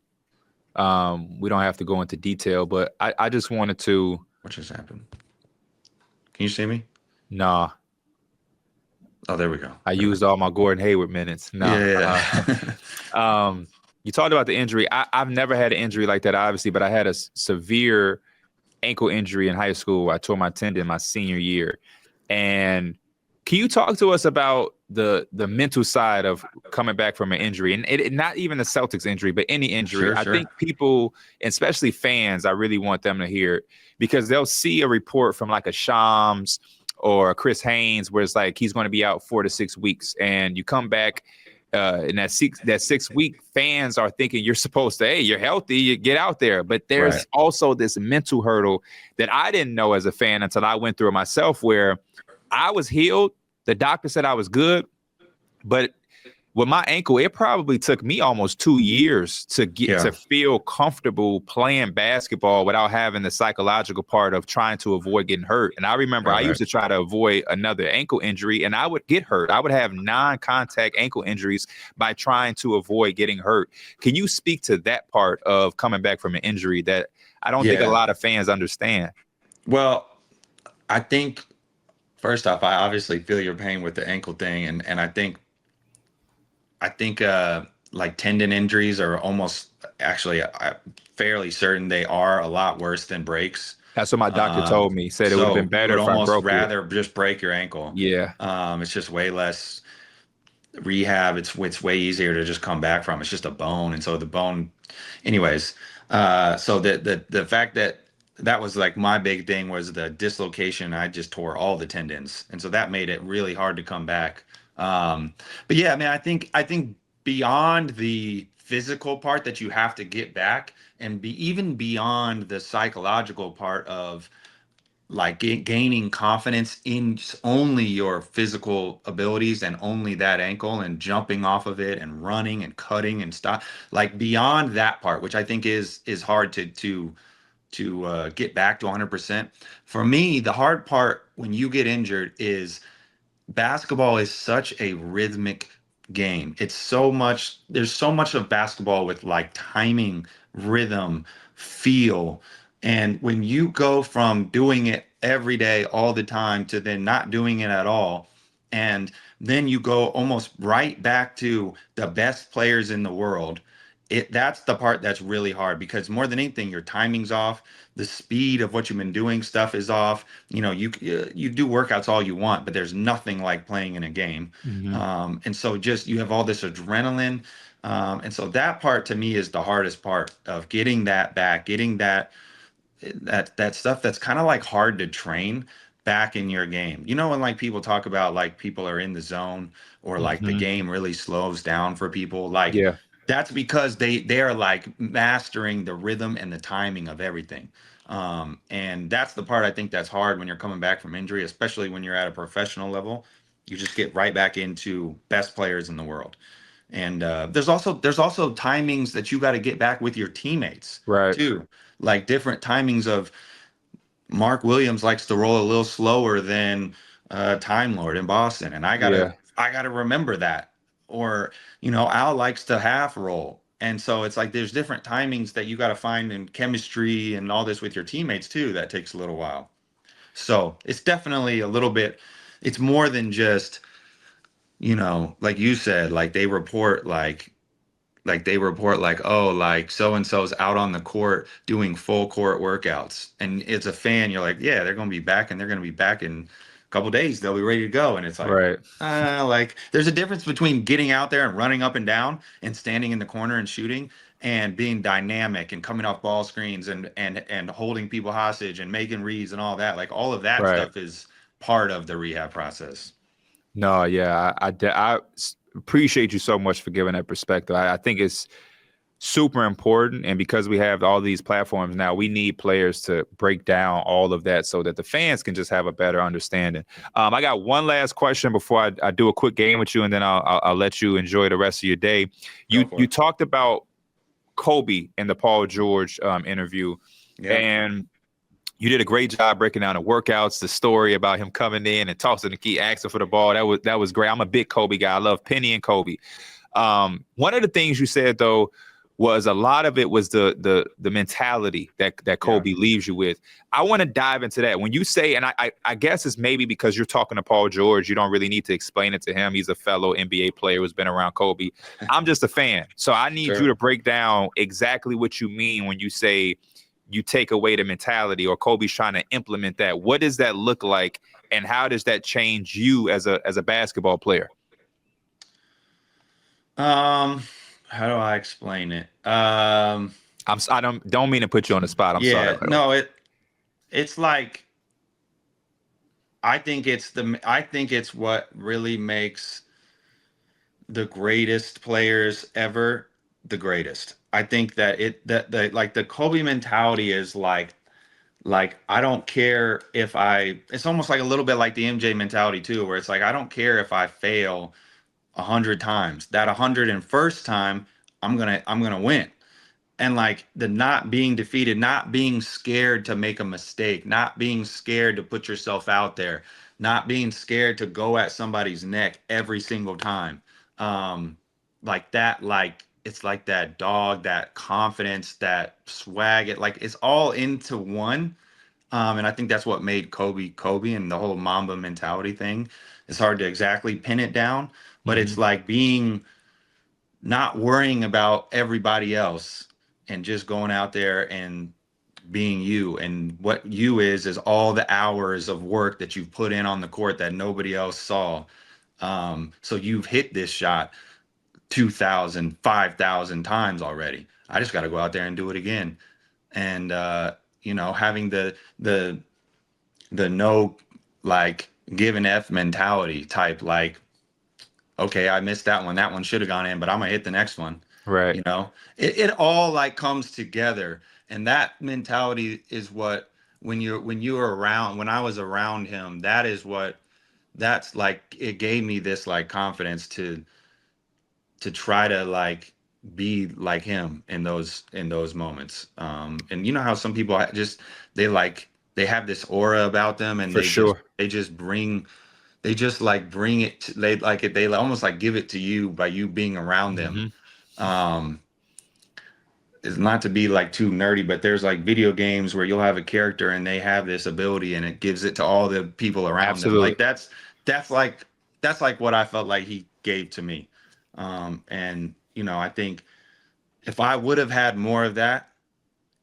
We don't have to go into detail, but I just wanted to. What just happened? Can you see me? Nah. Oh, there we go. I used all my Gordon Hayward minutes. Nah. Yeah. You talked about the injury. I've never had an injury like that, obviously, but I had a severe ankle injury in high school. I tore my tendon my senior year. And can you talk to us about the mental side of coming back from an injury? And it not even the Celtics injury, but any injury. Sure. I think people, especially fans, I really want them to hear it because they'll see a report from like a Shams or Chris Haynes where it's like he's going to be out 4 to 6 weeks. And you come back in that 6 week, fans are thinking you're supposed to, hey, you're healthy, you get out there. But there's also this mental hurdle that I didn't know as a fan until I went through it myself where I was healed. The doctor said I was good, but with my ankle, it probably took me almost 2 years to get to feel comfortable playing basketball without having the psychological part of trying to avoid getting hurt. And I remember I used to try to avoid another ankle injury and I would get hurt. I would have non-contact ankle injuries by trying to avoid getting hurt. Can you speak to that part of coming back from an injury that I don't think a lot of fans understand? Well, I think First off, I obviously feel your pain with the ankle thing, and I think like tendon injuries are almost actually I'm fairly certain they are a lot worse than breaks. That's what my doctor told me. He said it would have been So you better would if I almost broke it. rather just break your ankle. Yeah. It's just way less rehab. It's way easier to just come back from. It's just a bone, and so the bone, anyways. So the fact that that was like my big thing was the dislocation. I just tore all the tendons, and so that made it really hard to come back. But yeah, man, I think beyond the physical part that you have to get back, and be even beyond the psychological part of like gaining confidence in only your physical abilities and only that ankle and jumping off of it and running and cutting and stuff, like beyond that part, which I think is hard to get back to 100%. For me, the hard part when you get injured is basketball is such a rhythmic game. It's so much, there's so much of basketball with like timing, rhythm, feel. And when you go from doing it every day, all the time, to then not doing it at all, and then you go almost right back to the best players in the world, that's the part that's really hard because more than anything, your timing's off, the speed of what you've been doing stuff is off. You do workouts all you want, but there's nothing like playing in a game. Hmm. And so just you have all this adrenaline. And so that part to me is the hardest part of getting that back, getting that stuff that's kind of like hard to train back in your game. When like people talk about like people are in the zone or like the Hmm. game really slows down for people, like Yeah. that's because they are like mastering the rhythm and the timing of everything. And that's the part I think that's hard when you're coming back from injury, especially when you're at a professional level. You just get right back into best players in the world. And there's also timings that you got to get back with your teammates Right. too, like different timings of Mark Williams likes to roll a little slower than Time Lord in Boston, and I gotta Yeah. I gotta remember that. Or Al likes to half roll, and so it's like there's different timings that you got to find in chemistry and all this with your teammates too. That takes a little while. So it's definitely a little bit. It's more than just like you said, like they report like, oh, like so and so's out on the court doing full court workouts, and it's a fan, you're like, yeah, they're going to be back, and they're going to be back in a couple days, they'll be ready to go. And it's Right. like there's a difference between getting out there and running up and down and standing in the corner and shooting and being dynamic and coming off ball screens and holding people hostage and making reads and all that. Like all of that Right. stuff is part of the rehab process. No, yeah, I appreciate you so much for giving that perspective. I think it's super important, and because we have all these platforms now, we need players to break down all of that so that the fans can just have a better understanding. I got one last question before I do a quick game with you, and then I'll let you enjoy the rest of your day. Go You for you it. talked about Kobe in the Paul George interview, Yeah. and you did a great job breaking down the workouts, the story about him coming in and tossing the key, asking for the ball. That was great. I'm a big Kobe guy. I love Penny and Kobe. One of the things you said though was a lot of it was the mentality that Kobe leaves you with. I want to dive into that. When you say, and I guess it's maybe because you're talking to Paul George, you don't really need to explain it to him. He's a fellow NBA player who's been around Kobe. I'm just a fan. So I need you to break down exactly what you mean when you say you take away the mentality or Kobe's trying to implement that. What does that look like, and how does that change you as a basketball player? How do I explain it? I don't mean to put you on the spot. I'm sorry. Yeah, no, it's like I think it's what really makes the greatest players ever the greatest. I think that like the Kobe mentality is like I don't care if it's almost like a little bit like the MJ mentality too, where it's like I don't care if I fail 100 times. That 101st time, I'm gonna win. And like the not being defeated, not being scared to make a mistake, not being scared to put yourself out there, not being scared to go at somebody's neck every single time. Um, like that, like it's like that dog, that confidence, that swag. It's all into one. And I think that's what made Kobe, and the whole Mamba mentality thing. It's hard to exactly pin it down, but it's like not worrying about everybody else and just going out there and being you. And what you is all the hours of work that you've put in on the court that nobody else saw. So you've hit this shot 2,000, 5,000 times already. I just got to go out there and do it again. And, having the no, like, give an F mentality type, like, okay, I missed that one. That one should have gone in, but I'm gonna hit the next one. Right. It all like comes together. And that mentality is what, when I was around him, that's like, it gave me this like confidence to try to like be like him in those moments. And you know how some people they have this aura about them, and they just bring it they almost like give it to you by you being around them. It's not to be like too nerdy, but there's like video games where you'll have a character and they have this ability and it gives it to all the people around them. Like that's like what I felt like he gave to me. And I think if I would have had more of that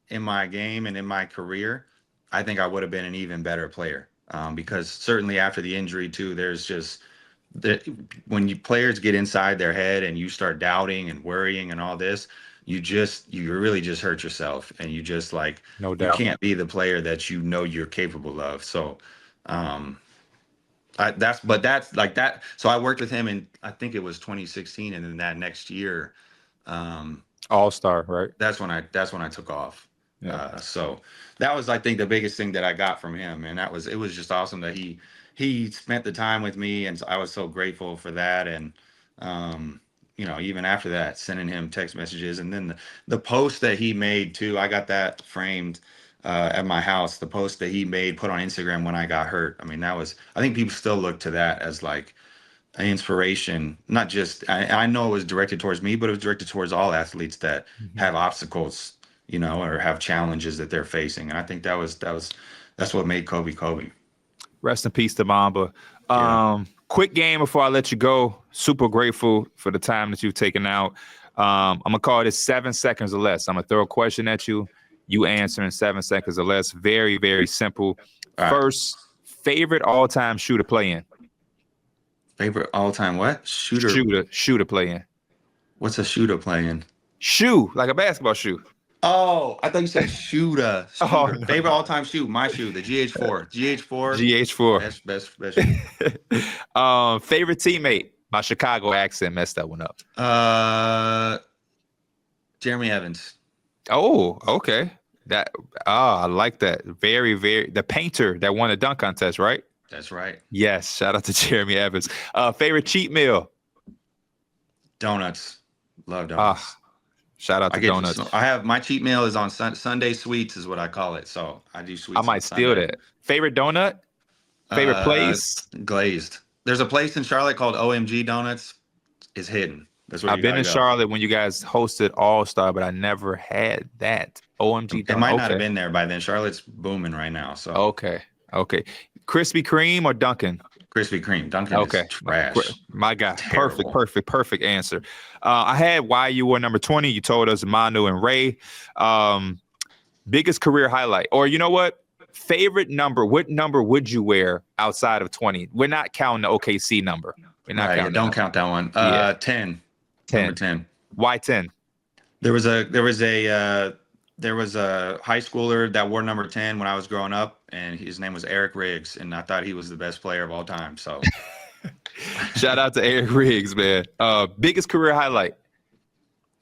in my game and in my career, I think I would have been an even better player. Because certainly after the injury too, there's just when players get inside their head and you start doubting and worrying and all this, you really just hurt yourself, and you just like, no doubt, you can't be the player that you're capable of. So, that's like that. So I worked with him in, I think it was 2016, and then that next year, All-Star, right? That's when I took off. Yeah. So that was, I think, the biggest thing that I got from him, and it was just awesome that he spent the time with me, and I was so grateful for that. And even after that, sending him text messages, and then the post that he made too, I got that framed at my house. The post that he made, put on Instagram when I got hurt. I mean, I think people still look to that as like an inspiration. Not just, I know it was directed towards me, but it was directed towards all athletes that have obstacles, or have challenges that they're facing. And I think that's what made Kobe Kobe. Rest in peace to Mamba. Yeah. Quick game before I let you go. Super grateful for the time that you've taken out. I'm going to call this 7 seconds or less. I'm going to throw a question at you. You answer in 7 seconds or less. Very, very simple. All First, favorite all-time shoe to play in? Favorite all-time what? Shoe to play in. What's a shoe to play in? Shoe, like a basketball shoe. Oh, I thought you said shooter. Oh, no. Favorite all-time shoe, my shoe, the GH4. GH4. Best shoe. Favorite teammate? My Chicago accent messed that one up. Jeremy Evans. Oh, okay. I like that. Very, very. The painter that won the dunk contest, right? That's right. Yes. Shout out to Jeremy Evans. Favorite cheat meal? Donuts. Love donuts. Shout out to donuts. I have my cheat meal is on Sunday sweets is what I call it. So I do sweets. I might steal that. Favorite donut? Favorite place? Glazed. There's a place in Charlotte called OMG Donuts. It's hidden. That's where I've been in Charlotte when you guys hosted All-Star, but I never had that. OMG Donuts. It might not have been there by then. Charlotte's booming right now. So okay. Krispy Kreme or Dunkin'? Krispy Kreme. Dunkin' is trash. My God. Terrible. Perfect answer. I had why you were number 20. You told us Manu and Ray. Biggest career highlight. Or you know what? Favorite number. What number would you wear outside of 20? We're not counting the OKC number. We're not counting. Don't count that one. 10. 10. Number 10. Why 10? There was a high schooler that wore number 10 when I was growing up, and his name was Eric Riggs, and I thought he was the best player of all time. So shout out to Eric Riggs, man. Biggest career highlight.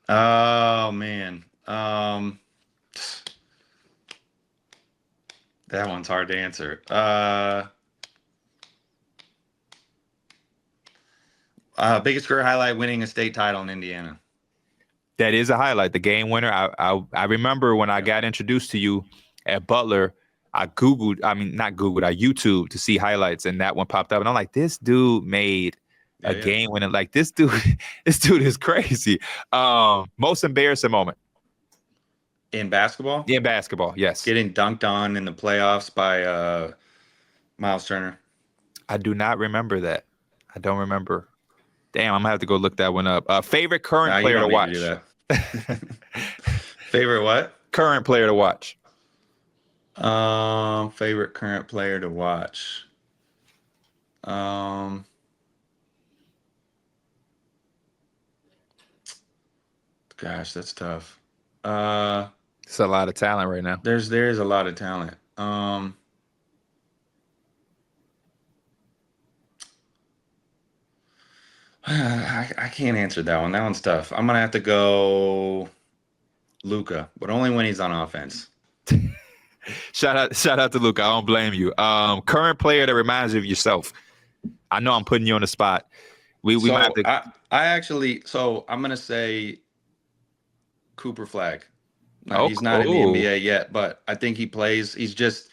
Oh man. That one's hard to answer. Biggest career highlight, winning a state title in Indiana. That is a highlight. The game winner. I remember when I got introduced to you at Butler, I YouTubed to see highlights, and that one popped up, and I'm like, this dude made a game winner. Like this dude is crazy. Most embarrassing moment. In basketball? In basketball, yes. Getting dunked on in the playoffs by Miles Turner. I do not remember that. I don't remember. Damn, I'm gonna have to go look that one up. Favorite current player to watch. Do that. Favorite what? Current player to watch. Favorite current player to watch. Gosh, that's tough. It's a lot of talent right now. There's a lot of talent. I can't answer that one. That one's tough. I'm gonna have to go Luka, but only when he's on offense. Shout out to Luka. I don't blame you. Current player that reminds you of yourself. I know I'm putting you on the spot. We might have to. I'm gonna say Cooper Flag. Now, he's not in the NBA yet, but I think he plays. He's just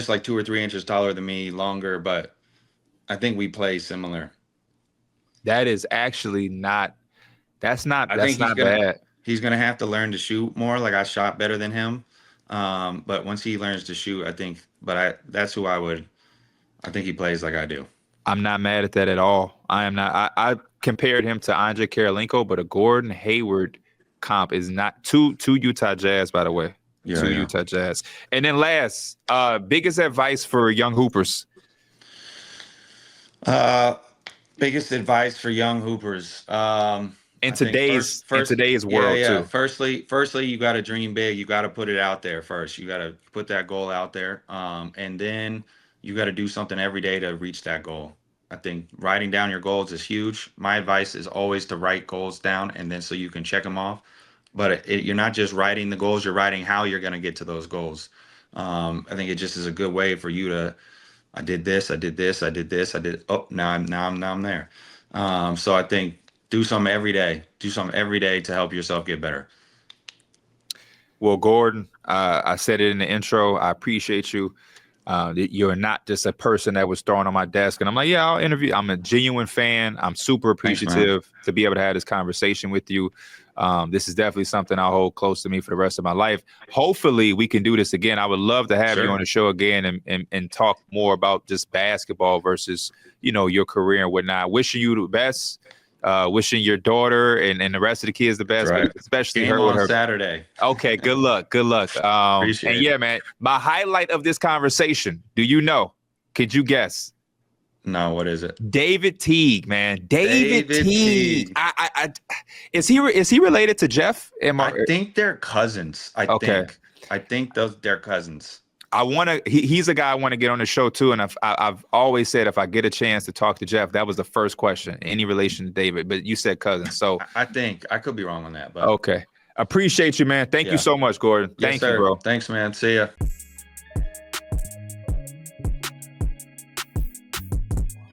like 2 or 3 inches taller than me, longer, but I think we play similar. That is actually not. That's not bad. He's gonna have to learn to shoot more. Like, I shot better than him, but once he learns to shoot, I think. But that's who I would. I think he plays like I do. I'm not mad at that at all. I am not. I compared him to Andre Karolinko, but a Gordon Hayward comp is not to Utah Jazz, by the way. Yeah, Utah Jazz. And then last, biggest advice for young hoopers. Biggest advice for young hoopers. In today's world, too. Firstly, you got to dream big. You got to put it out there first. You got to put that goal out there. And then you got to do something every day to reach that goal. I think writing down your goals is huge. My advice is always to write goals down, and then so you can check them off. But you're not just writing the goals, you're writing how you're going to get to those goals. I think it just is a good way for you to, I did this, oh, now I'm there. So I think do something every day. Do something every day to help yourself get better. Well, Gordon, I said it in the intro. I appreciate you. You're not just a person that was thrown on my desk and I'm like, yeah, I'll interview. I'm a genuine fan. I'm super appreciative to be able to have this conversation with you. This is definitely something I'll hold close to me for the rest of my life. Hopefully we can do this again. I would love to have you on the show again and talk more about just basketball versus, your career and whatnot. Wishing you the best. Wishing your daughter and the rest of the kids the best, but especially her with her Saturday. Okay, good luck. Appreciate it. Yeah, man. My highlight of this conversation, do you know? Could you guess? No, what is it? David Teague, man. David Teague. Is he related to Jeff? I think they're cousins. I think they're cousins. He's a guy I want to get on the show too. And I've always said, if I get a chance to talk to Jeff, that was the first question, any relation to David, but you said cousin. So I think I could be wrong on that, but okay. Appreciate you, man. Thank you so much, Gordon. Thank you, bro. Thanks, man. See ya.